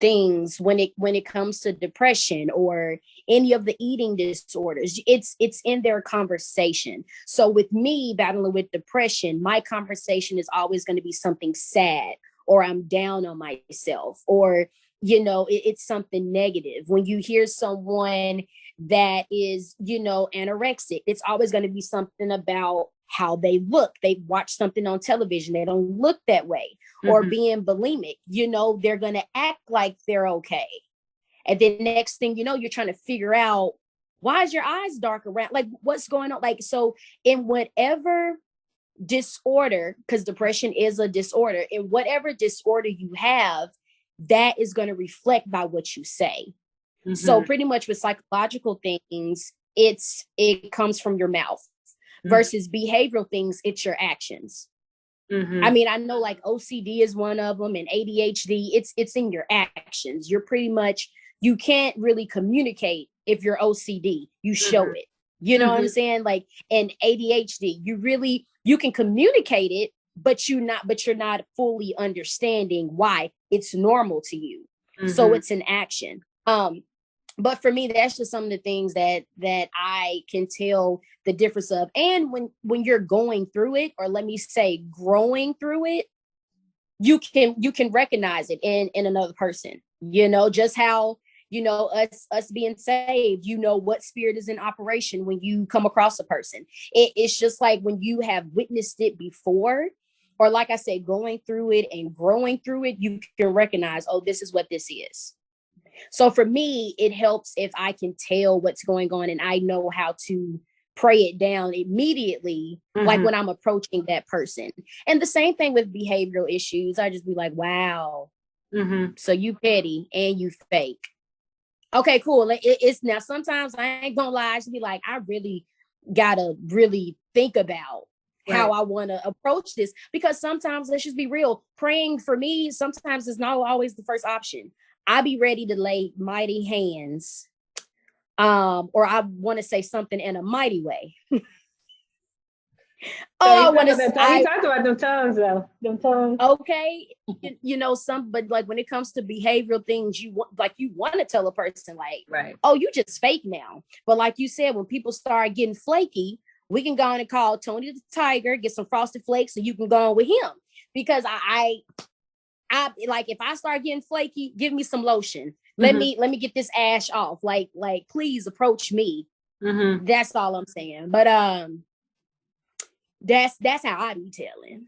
things when it comes to depression or any of the eating disorders, it's in their conversation. So with me battling with depression, my conversation is always going to be something sad, or I'm down on myself, or it's something negative. When you hear someone that is, anorexic, it's always going to be something about how they look. They watch something on television, they don't look that way. Mm-hmm. Or being bulimic, they're going to act like they're okay. And then next thing you know, you're trying to figure out, why is your eyes dark around? Like, what's going on? Like, so in whatever disorder, because depression is a disorder, in whatever disorder you have, that is going to reflect by what you say. Mm-hmm. So pretty much with psychological things, it comes from your mouth. versus behavioral things, it's your actions. I mean, I know like OCD is one of them, and ADHD, it's in your actions. You're pretty much, you can't really communicate if you're OCD. You show it. You know what I'm saying? Like, and ADHD, you can communicate it, but you're not fully understanding why it's normal to you. So it's an action. But for me, that's just some of the things that I can tell the difference of. And when you're going through it, or let me say growing through it, you can recognize it in another person, just how, us being saved, what spirit is in operation when you come across a person. It's just like when you have witnessed it before, or like I said, going through it and growing through it, you can recognize, oh, this is what this is. So for me, it helps if I can tell what's going on and I know how to pray it down immediately, like when I'm approaching that person. And the same thing with behavioral issues. I just be like, wow, so you petty and you fake. Okay, cool. It's now, sometimes I ain't gonna lie, I just be like, I really gotta really think about how I want to approach this, because sometimes, let's just be real, praying for me sometimes is not always the first option. I be ready to lay mighty hands, or I want to say something in a mighty way. You talked about them tongues though. Them tongues. Okay, but like when it comes to behavioral things, you want to tell a person like, oh, you just fake now. But like you said, when people start getting flaky, we can go on and call Tony the Tiger, get some Frosted Flakes, so you can go on with him. Because I like, if I start getting flaky, give me some lotion. Let me get this ash off. Like please approach me. That's all I'm saying. But that's how I be telling.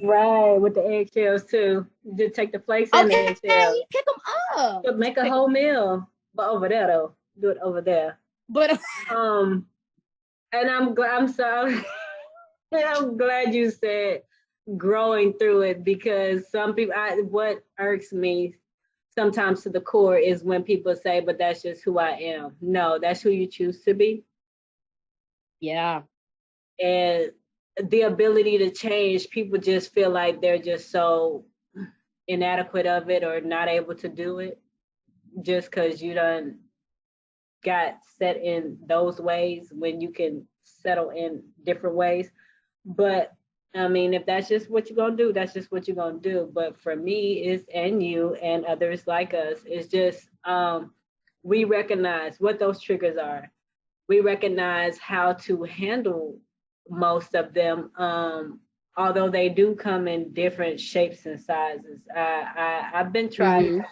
Right, with the eggshells too. Just take the flakes and the eggshells. Pick them up. But make a whole meal. But over there though, do it over there. But and I'm sorry. I'm glad you said growing through it, because some people, what irks me sometimes to the core is when people say, but that's just who I am. No, that's who you choose to be. Yeah. And the ability to change, people just feel like they're just so inadequate of it or not able to do it just because you done got set in those ways when you can settle in different ways. But I mean, if that's just what you're going to do, that's just what you're going to do. But for me, and you and others like us, it's just we recognize what those triggers are. We recognize how to handle most of them, although they do come in different shapes and sizes. I've been tried a couple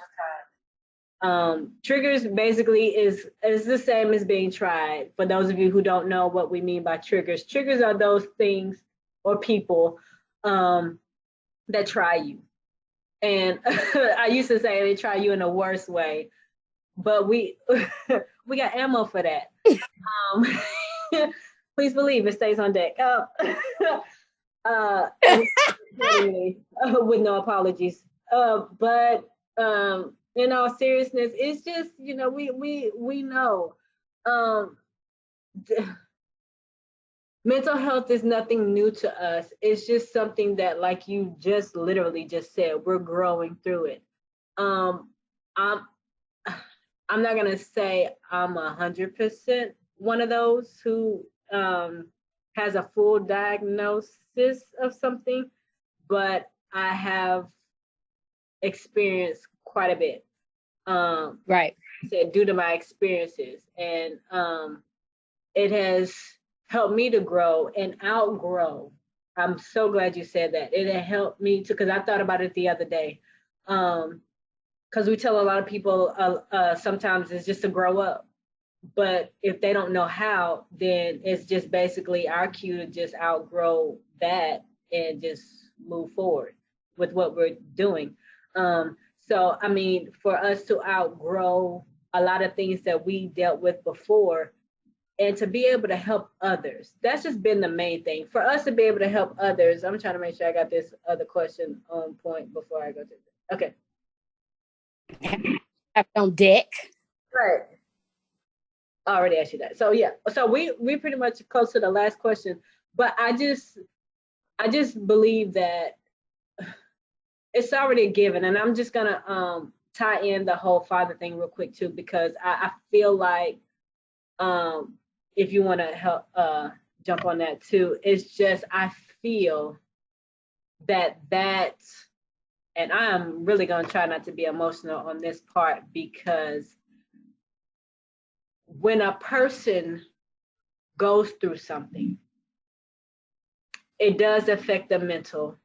times. Triggers basically is the same as being tried. For those of you who don't know what we mean by triggers are those things or people that try you. And I used to say they try you in a worse way, but we got ammo for that. Please believe it stays on deck. With no apologies. But in all seriousness, it's just, we know. Mental health is nothing new to us. It's just something that, like you just literally just said, we're growing through it. I'm not gonna say I'm 100% one of those who has a full diagnosis of something, but I have experienced quite a bit. Due to my experiences, and it has helped me to grow and outgrow. I'm so glad you said that. It helped me to, because I thought about it the other day. Because we tell a lot of people sometimes it's just to grow up. But if they don't know how, then it's just basically our cue to just outgrow that and just move forward with what we're doing. So, I mean, for us to outgrow a lot of things that we dealt with before, and to be able to help others. That's just been the main thing. For us to be able to help others, I'm trying to make sure I got this other question on point before I go to this. Okay. On deck. Right. I already asked you that. So yeah. So we pretty much close to the last question. but I just believe that it's already a given. And I'm just gonna tie in the whole father thing real quick too, because I feel like if you want to help jump on that too, it's just I feel that and I am really gonna try not to be emotional on this part, because when a person goes through something, it does affect the mental.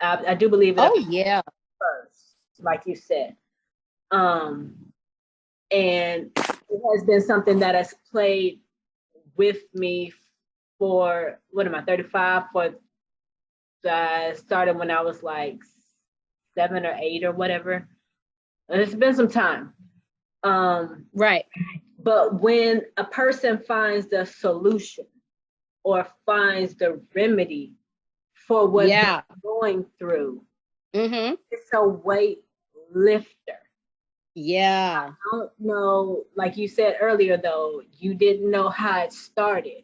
I do believe it. Oh yeah. First, like you said, and it has been something that has played with me for, what am I, 35? For started when I was like 7 or 8 or whatever. It's been some time. Right. But when a person finds the solution or finds the remedy for what they're going through, it's a weight lifter. Yeah. I don't know, like you said earlier, though, you didn't know how it started.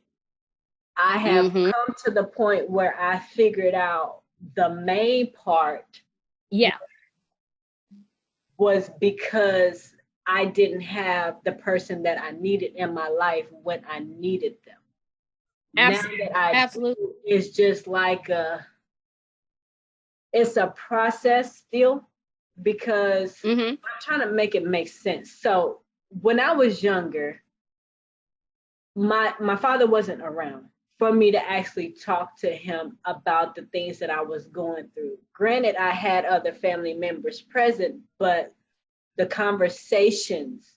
I have come to the point where I figured out the main part. Yeah. Was because I didn't have the person that I needed in my life when I needed them. Absolutely. Now that I do, it's just like it's a process still, because I'm trying to make it make sense. So when I was younger, my father wasn't around for me to actually talk to him about the things that I was going through. Granted, I had other family members present, but the conversations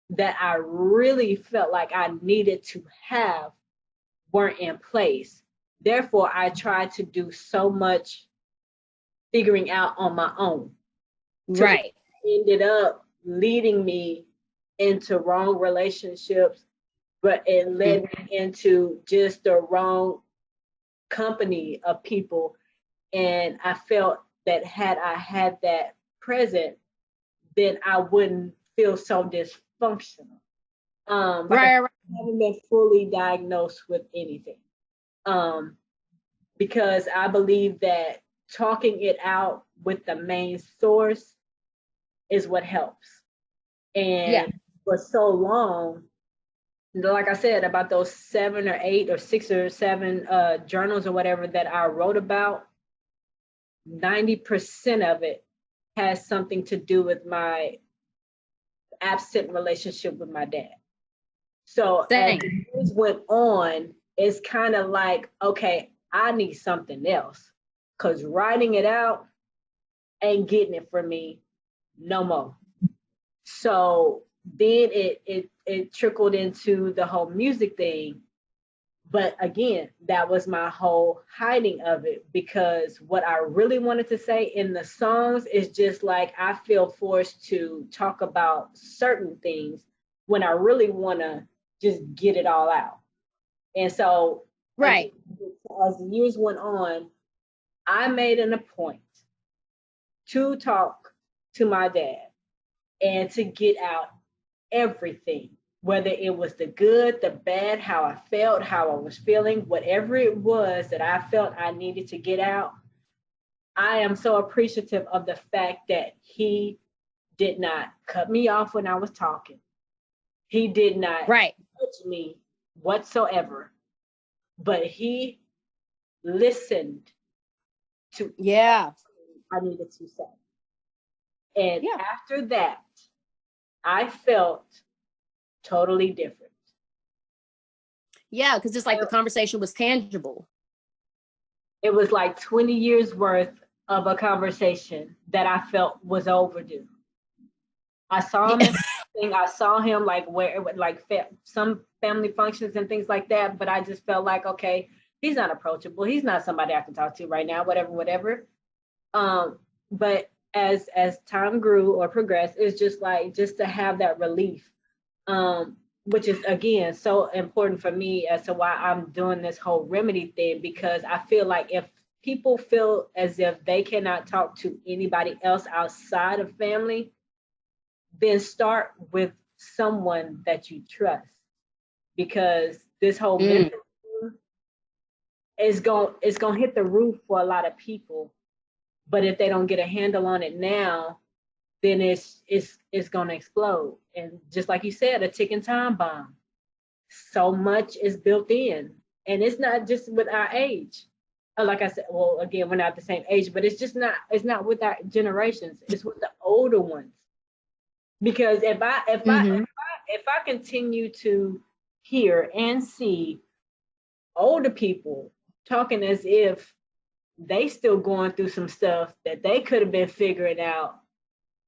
that I really felt like I needed to have weren't in place. Therefore, I tried to do so much figuring out on my own. Right. Ended up leading me into wrong relationships, but it led me into just the wrong company of people. And I felt that had I had that present, then I wouldn't feel so dysfunctional. I haven't been fully diagnosed with anything. Because I believe that talking it out with the main source is what helps. And for so long, like I said, about those 7 or 8 or 6 or 7 journals or whatever that I wrote about, 90% of it has something to do with my absent relationship with my dad. So as the years went on, it's kind of like, okay, I need something else, because writing it out ain't getting it for me no more. So then it trickled into the whole music thing. But again, that was my whole hiding of it, because what I really wanted to say in the songs is just like I feel forced to talk about certain things when I really want to just get it all out. And so, again, as the years went on, I made an appointment to talk to my dad and to get out everything, whether it was the good, the bad, how I felt, how I was feeling, whatever it was that I felt I needed to get out. I am so appreciative of the fact that he did not cut me off when I was talking. He did not judge me whatsoever, but he listened to I needed to say. And after that, I felt totally different. Yeah, because it's like the conversation was tangible. It was like 20 years worth of a conversation that I felt was overdue. I saw him I saw him like some family functions and things like that, but I just felt like, okay, he's not approachable. He's not somebody I can talk to right now, whatever. But as time grew or progressed, it's just like just to have that relief, which is again so important for me as to why I'm doing this whole remedy thing, because I feel like if people feel as if they cannot talk to anybody else outside of family, then start with someone that you trust, because this whole mental thing, it's going to hit the roof for a lot of people. But if they don't get a handle on it now, then it's going to explode. And just like you said, a ticking time bomb. So much is built in, and it's not just with our age. Like I said, well, again, we're not the same age, but it's not with our generations. It's with the older ones. Because if I continue to hear and see older people talking as if they still going through some stuff that they could have been figuring out,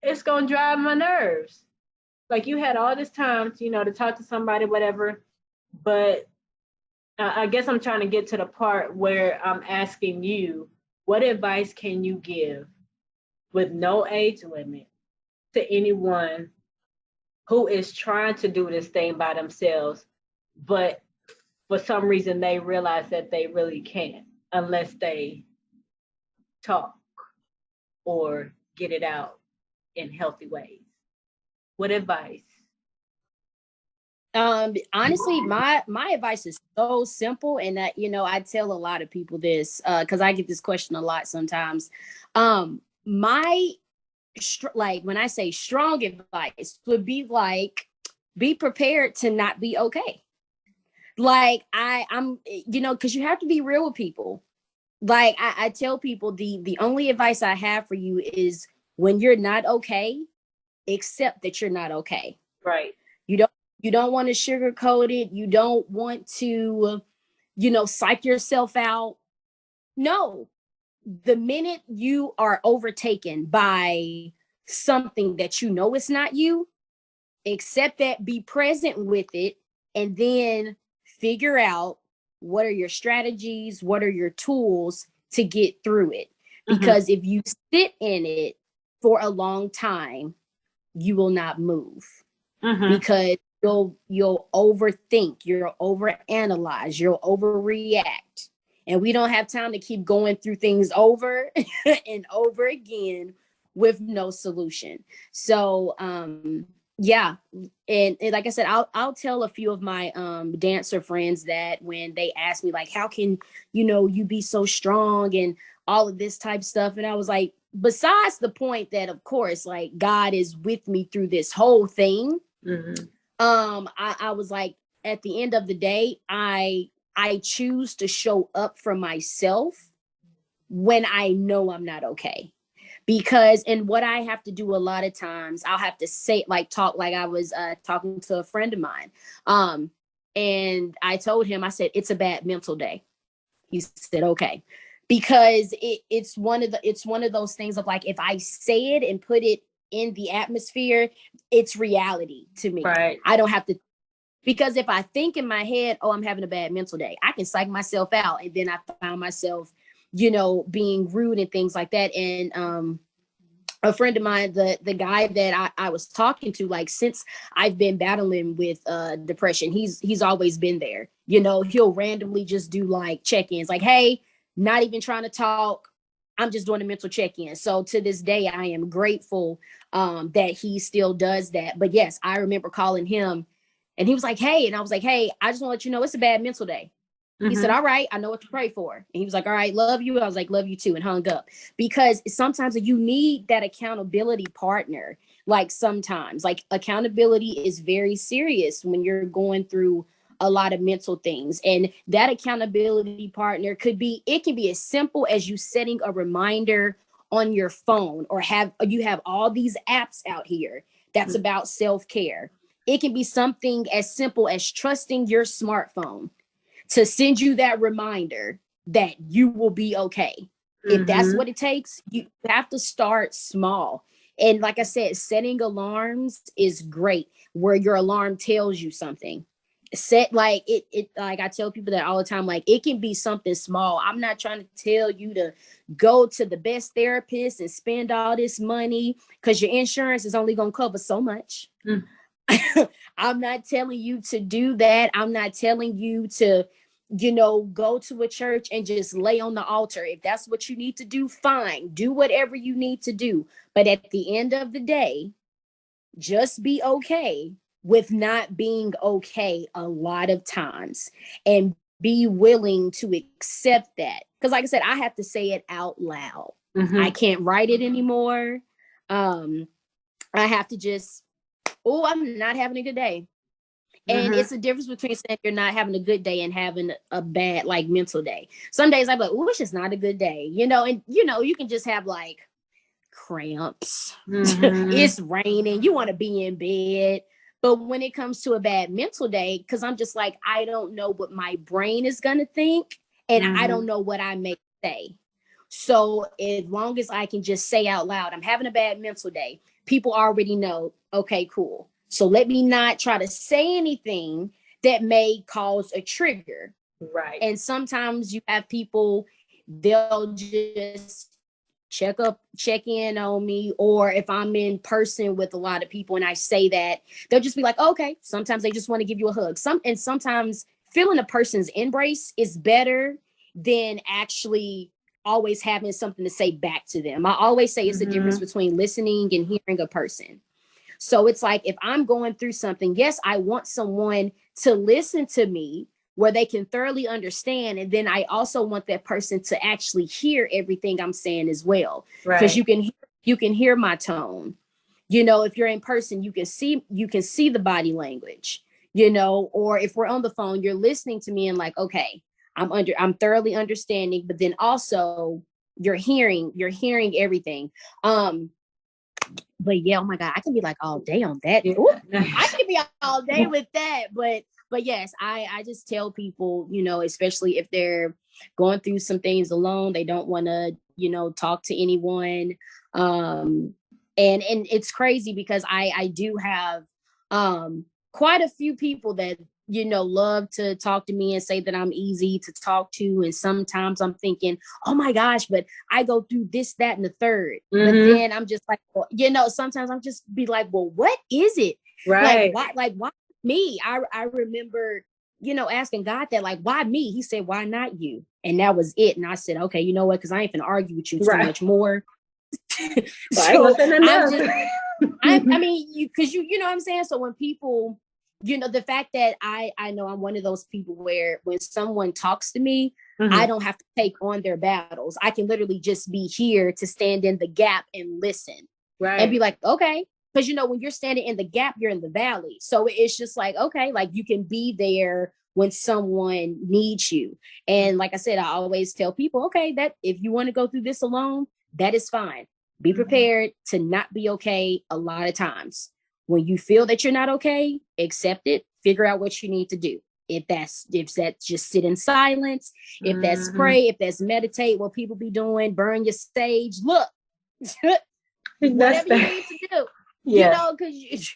it's gonna drive my nerves. Like, you had all this time to, to talk to somebody, whatever, but I guess I'm trying to get to the part where I'm asking you, what advice can you give with no age limit to anyone who is trying to do this thing by themselves, but for some reason they realize that they really can't unless they talk or get it out in healthy ways? What advice? Honestly, my advice is so simple, and that, I tell a lot of people this because I get this question a lot sometimes. My like, when I say strong advice would be like, be prepared to not be okay. Like, I'm because you have to be real with people. Like, I tell people, the only advice I have for you is, when you're not okay, accept that you're not okay. Right. You don't want to sugarcoat it. You don't want to, psych yourself out. No, the minute you are overtaken by something that is not you, accept that, be present with it, and then figure out what are your strategies, what are your tools to get through it. Because if you sit in it for a long time, you will not move. Because you'll overthink, you'll overanalyze, you'll overreact. And we don't have time to keep going through things over and over again with no solution. So yeah. And like I said, I'll tell a few of my dancer friends that when they ask me, like, how can you be so strong and all of this type stuff, and I was like, besides the point that, of course, like, God is with me through this whole thing. I was like, at the end of the day, I choose to show up for myself when I know I'm not okay. Because, and what I have to do a lot of times, I'll have to say, like, talk, like I was talking to a friend of mine. And I told him, I said, it's a bad mental day. He said, okay. Because it's one of those things of, like, if I say it and put it in the atmosphere, it's reality to me. Right. I don't have to, because if I think in my head, oh, I'm having a bad mental day, I can psych myself out, and then I found myself, being rude and things like that. And a friend of mine, the guy that I was talking to, like, since I've been battling with depression, he's always been there. He'll randomly just do, like, check-ins, like, hey, not even trying to talk, I'm just doing a mental check-in. So to this day, I am grateful that he still does that. But yes, I remember calling him, and he was like, hey, and I was like, hey, I just want to let you know it's a bad mental day. He said, all right, I know what to pray for. And he was like, all right, love you. I was like, love you too, and hung up. Because sometimes you need that accountability partner. Like, sometimes, like, accountability is very serious when you're going through a lot of mental things. And that accountability partner can be as simple as you setting a reminder on your phone, or you have all these apps out here that's about self-care. It can be something as simple as trusting your smartphone to send you that reminder that you will be okay. If that's what it takes, you have to start small. And like I said, setting alarms is great, where your alarm tells you something. Set, like, it like, I tell people that all the time, like, it can be something small. I'm not trying to tell you to go to the best therapist and spend all this money, because your insurance is only going to cover so much. I'm not telling you to do that. I'm not telling you to, go to a church and just lay on the altar. If that's what you need to do, fine. Do whatever you need to do. But at the end of the day, just be okay with not being okay a lot of times, and be willing to accept that. Because like I said, I have to say it out loud. I can't write it anymore. I have to just, oh, I'm not having a good day. And it's a difference between saying you're not having a good day and having a bad, like, mental day. Some days I'm like, oh, it's just not a good day, you know, and, you know, you can just have like cramps. It's raining. You want to be in bed. But when it comes to a bad mental day, because I'm just like, I don't know what my brain is going to think, and I don't know what I may say. So as long as I can just say out loud, I'm having a bad mental day, people already know, okay, cool. So let me not try to say anything that may cause a trigger. Right. And sometimes you have people, they'll just check in on me, or if I'm in person with a lot of people and I say that, they'll just be like, okay. Sometimes they just want to give you a hug. Sometimes feeling a person's embrace is better than actually always having something to say back to them. I always say it's the difference between listening and hearing a person. So it's like, if I'm going through something, yes, I want someone to listen to me where they can thoroughly understand. And then I also want that person to actually hear everything I'm saying as well. Because you can hear my tone. You know, if you're in person, you can see the body language, you know, or if we're on the phone, you're listening to me and like, okay, I'm thoroughly understanding, but then also you're hearing everything. But yeah, oh my God, I can be like all day on that. Ooh, I can be all day with that. But yes, I just tell people, you know, especially if they're going through some things alone, they don't want to, you know, talk to anyone. And it's crazy because I do have quite a few people that, you know, love to talk to me and say that I'm easy to talk to. And sometimes I'm thinking, oh my gosh, but I go through this, that, and the third. But then I'm just like, well, you know, sometimes I'm just be like, well, what is it? Right. Why me? I remember, you know, asking God that, like, why me? He said, why not you? And that was it. And I said, okay, you know what? Because I ain't gonna argue with you too much more. So I mean, you know what I'm saying? So when people, you know, the fact that I know I'm one of those people where when someone talks to me, I don't have to take on their battles. I can literally just be here to stand in the gap and listen. Right. And be like, okay. Because, you know, when you're standing in the gap, you're in the valley. So it's just like, okay, like you can be there when someone needs you. And like I said, I always tell people, okay, that if you want to go through this alone, that is fine. Be prepared to not be okay a lot of times. When you feel that you're not okay, accept it, figure out what you need to do. If that's just sit in silence, if that's pray, if that's meditate, what people be doing, burn your sage, look, whatever you need to do, you know, because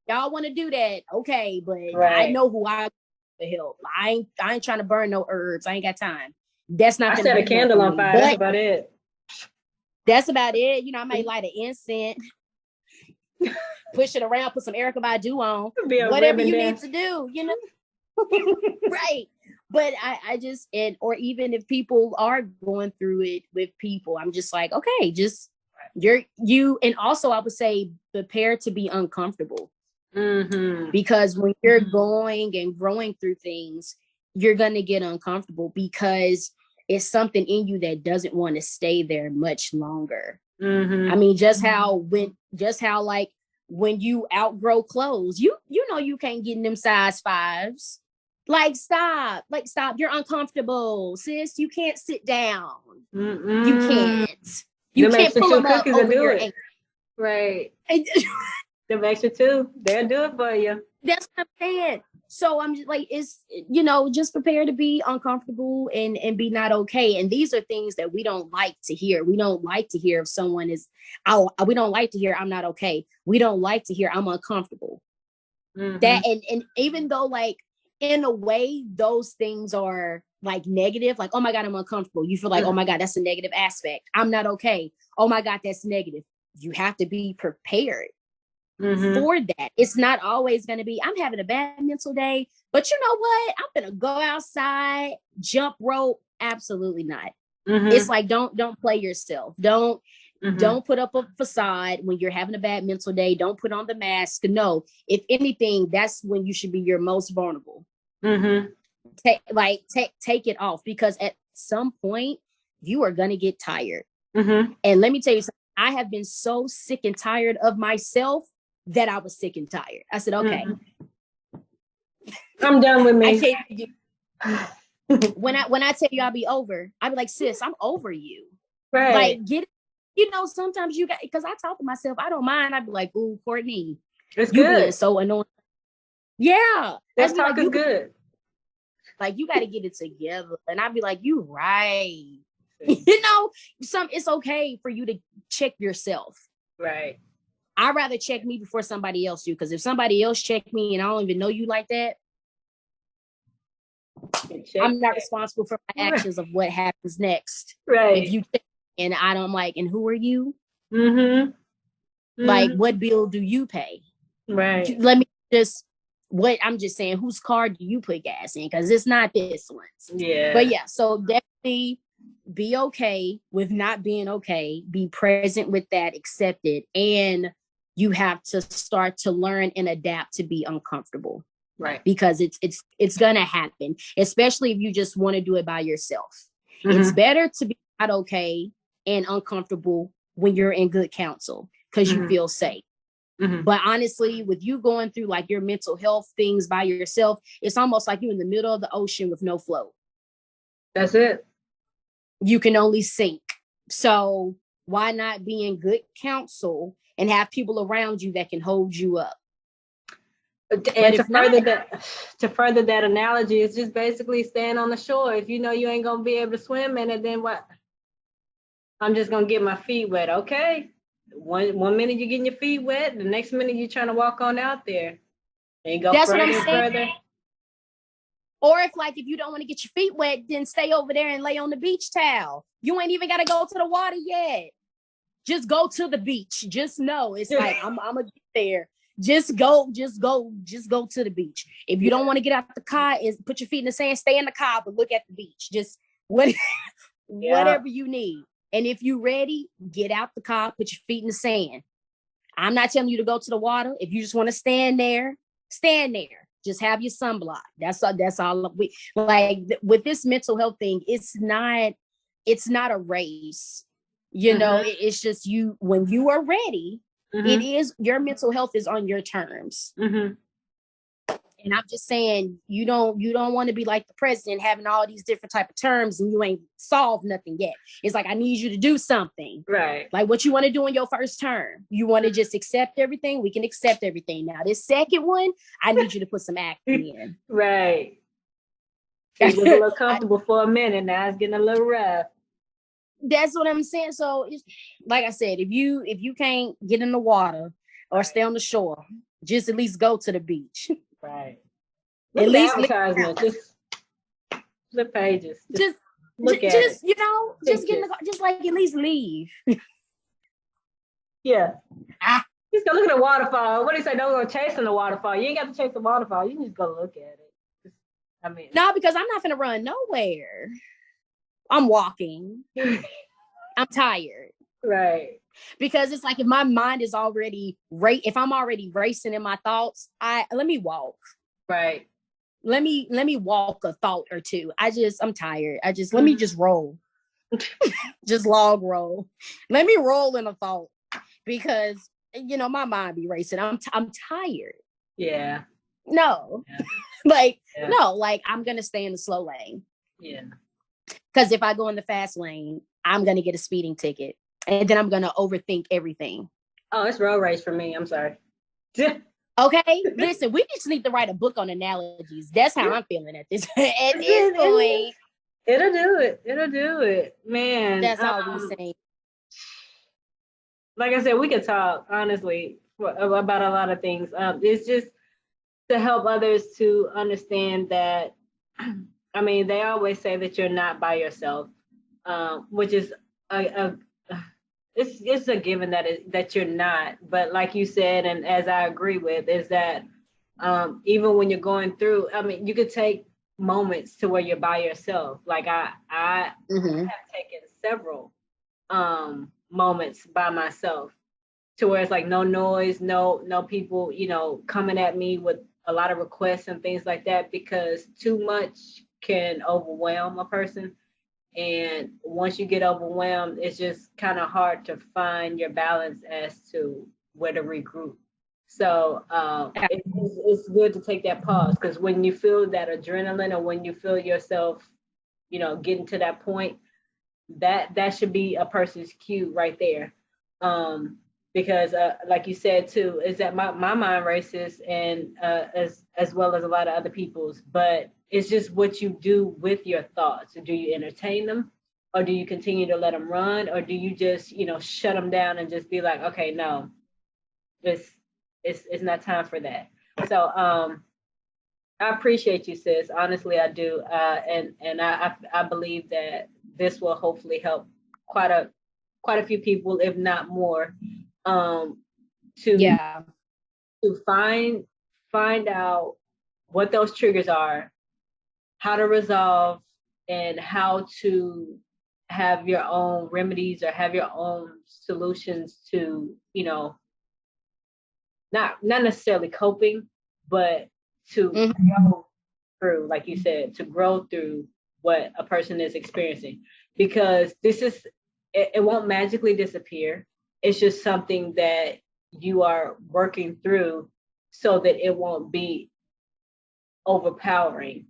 y'all want to do that, okay, but I know who I to help. I ain't trying to burn no herbs. I ain't got time. That's not. I set a candle on fire. That's about it. That's about it. You know, I might light an incense, push it around, put some Erykah Badu on, whatever you need to do, you know. Right. But I just, or even if people are going through it with people, I'm just like, okay, just and also I would say prepare to be uncomfortable. Because when you're going and growing through things, you're going to get uncomfortable because it's something in you that doesn't want to stay there much longer. I mean, just how like when you outgrow clothes, you know, you can't get in them size 5s. Like, stop. You're uncomfortable, sis. You can't sit down. You can't. You can't pull them up over your ankle. Right. Them extra 2, they'll do it for you. That's what I'm saying. So I'm just like, it's, you know, just prepare to be uncomfortable and be not okay. And these are things that we don't like to hear. We don't like to hear if someone is, we don't like to hear I'm not okay. We don't like to hear I'm uncomfortable. That, and even though, like, in a way, those things are like negative, like, oh my God, I'm uncomfortable. You feel like, oh my God, that's a negative aspect. I'm not okay. Oh my God, that's negative. You have to be prepared for that. It's not always going to be, I'm having a bad mental day, but you know what? I'm going to go outside, jump rope. Absolutely not. It's like, don't play yourself. Don't put up a facade when you're having a bad mental day. Don't put on the mask. No, if anything, that's when you should be your most vulnerable. take it off, because at some point you are gonna get tired. Mm-hmm. And let me tell you something, I have been so sick and tired of myself that I was sick and tired. I said, okay, I'm done with me. I can't when I tell you I'll be over, I'll be like, sis, I'm over you. Right. Like, get it. You know, sometimes you got, because I talk to myself, I don't mind. I'd be like, ooh, Courtney, it's you good. being so annoying. Yeah. This talk is good. Like, you got to get it together. And I'd be like, you right. You know, it's okay for you to check yourself. Right. I'd rather check me before somebody else do, because if somebody else check me and I don't even know you like that, I'm not responsible for my actions of what happens next. Right. If you check and I don't like, and who are you? Mm-hmm. Like, what bill do you pay? Right. Let me I'm just saying, whose car do you put gas in? Because it's not this one's. Yeah. But yeah, so definitely be okay with not being okay. Be present with that, accept it. And you have to start to learn and adapt to be uncomfortable. Right. Because it's gonna happen, especially if you just want to do it by yourself. Mm-hmm. It's better to be not okay and uncomfortable when you're in good counsel, because you feel safe. Mm-hmm. But honestly, with you going through like your mental health things by yourself, it's almost like you're in the middle of the ocean with no float. That's it. You can only sink. So why not be in good counsel and have people around you that can hold you up? And to further that analogy, it's just basically staying on the shore. If you know you ain't gonna be able to swim in it, then what? I'm just gonna get my feet wet. Okay. One minute you're getting your feet wet, the next minute you're trying to walk on out there. And you go That's further what I'm saying. further. Or if you don't want to get your feet wet, then stay over there and lay on the beach towel. You ain't even got to go to the water yet. Just go to the beach. Just know it's like, I'm gonna get there. Just go to the beach. If you don't want to get out the car, put your feet in the sand, stay in the car, but look at the beach. Just whatever you need. And if you're ready, get out the car, put your feet in the sand. I'm not telling you to go to the water. If you just want to stand there, stand there. Just have your sunblock. That's all. With this mental health thing, it's not a race. You know, it's just you, when you are ready, it is, your mental health is on your terms. And I'm just saying, you don't want to be like the president having all these different type of terms and you ain't solved nothing yet. It's like, I need you to do something. Right. Like what you want to do in your first term. You want to just accept everything? We can accept everything. Now, this second one, I need you to put some action in. Right. It was a little comfortable for a minute. Now it's getting a little rough. That's what I'm saying. So it's, like I said, if you can't get in the water or stay on the shore, just at least go to the beach. Right. At least advertisement. Just flip pages. Just look at it. You know, just get in the car, just like at least leave. Yeah. Just go look at the waterfall. What do you say? Don't go chasing the waterfall. You ain't got to chase the waterfall. You can just go look at it. No, because I'm not gonna run nowhere. I'm walking. I'm tired. Right. Because it's like, if my mind is already if I'm already racing in my thoughts, let me walk. Right. Let me walk a thought or two. I'm tired. Let me just roll. Just log roll. Let me roll in a thought, because you know my mind be racing. I'm tired. Yeah. No. No, like I'm gonna stay in the slow lane. Yeah. Because if I go in the fast lane, I'm gonna get a speeding ticket. And then I'm going to overthink everything. Oh, it's road race for me. I'm sorry. Okay, listen, we just need to write a book on analogies. That's how I'm feeling at this point. It'll do it. Man. That's all we're saying. Like I said, we could talk, honestly, about a lot of things. It's just to help others to understand that, I mean, they always say that you're not by yourself, which is it's a given that you're not. But like you said, and as I agree with, is that even when you're going through, I mean, you could take moments to where you're by yourself. Like I have taken several moments by myself to where it's like no noise, no people, you know, coming at me with a lot of requests and things like that, because too much can overwhelm a person. And once you get overwhelmed, it's just kind of hard to find your balance as to where to regroup. So it's good to take that pause, because when you feel that adrenaline, or when you feel yourself, getting to that point, that should be a person's cue right there. Because like you said too, is that my mind races, and as well as a lot of other people's, but it's just what you do with your thoughts. Do you entertain them, or do you continue to let them run, or do you just shut them down and just be like, okay, no, it's not time for that. So I appreciate you, sis. Honestly, I do, and I believe that this will hopefully help quite a few people, if not more, to find out what those triggers are, how to resolve, and how to have your own remedies, or have your own solutions to, not necessarily coping, but to grow through, like you said, to grow through what a person is experiencing. Because it won't magically disappear. It's just something that you are working through, so that it won't be overpowering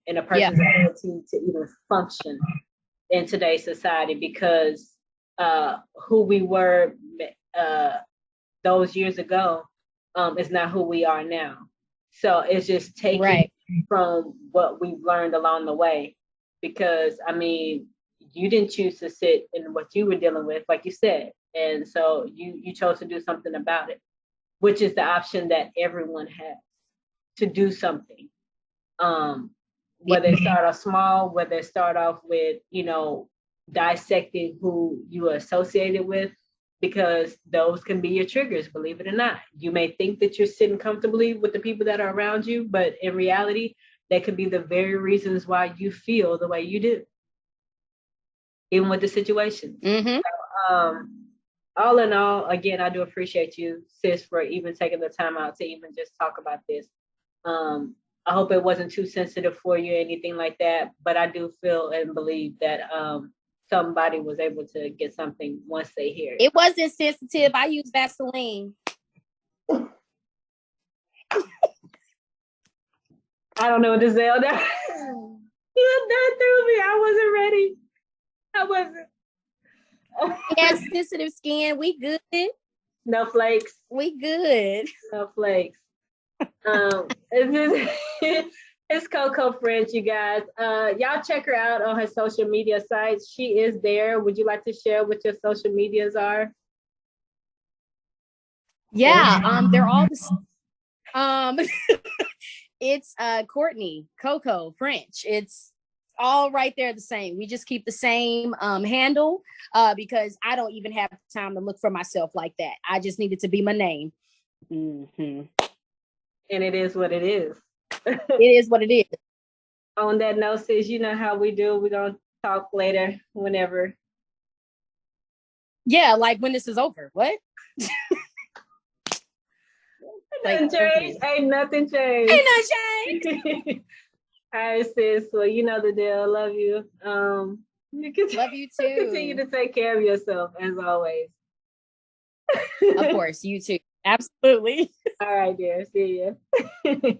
in a person's ability to even function in today's society. Because who we were those years ago is not who we are now. So it's just taking from what we've learned along the way. Because you didn't choose to sit in what you were dealing with, like you said. And so you chose to do something about it, which is the option that everyone has, to do something. Whether they start off small, whether they start off with, dissecting who you are associated with, because those can be your triggers, believe it or not. You may think that you're sitting comfortably with the people that are around you, but in reality, that could be the very reasons why you feel the way you do, even with the situation. So, all in all, again, I do appreciate you, sis, for even taking the time out to even just talk about this. I hope it wasn't too sensitive for you or anything like that, but I do feel and believe that somebody was able to get something once they hear it. It wasn't sensitive. I use Vaseline. I don't know what to say on that. That threw me. I wasn't ready. I wasn't. Yeah, sensitive skin. We good. No flakes. We good. No flakes. It's KoKo French, you guys. Y'all check her out on her social media sites. She is there. Would you like to share what your social medias are? Yeah, they're all the same. It's Courtney, KoKo French. It's all right there the same. We just keep the same handle because I don't even have time to look for myself like that. I just need it to be my name. And it is what it is. It is what it is. On that note, sis, you know how we do. We're going to talk later, whenever. Yeah, like when this is over. What? Ain't nothing changed. Ain't nothing changed. All right, sis. Well, you know the deal. Love you. Love you too. Continue to take care of yourself, as always. Of course, you too. Absolutely. All right, dear. See you.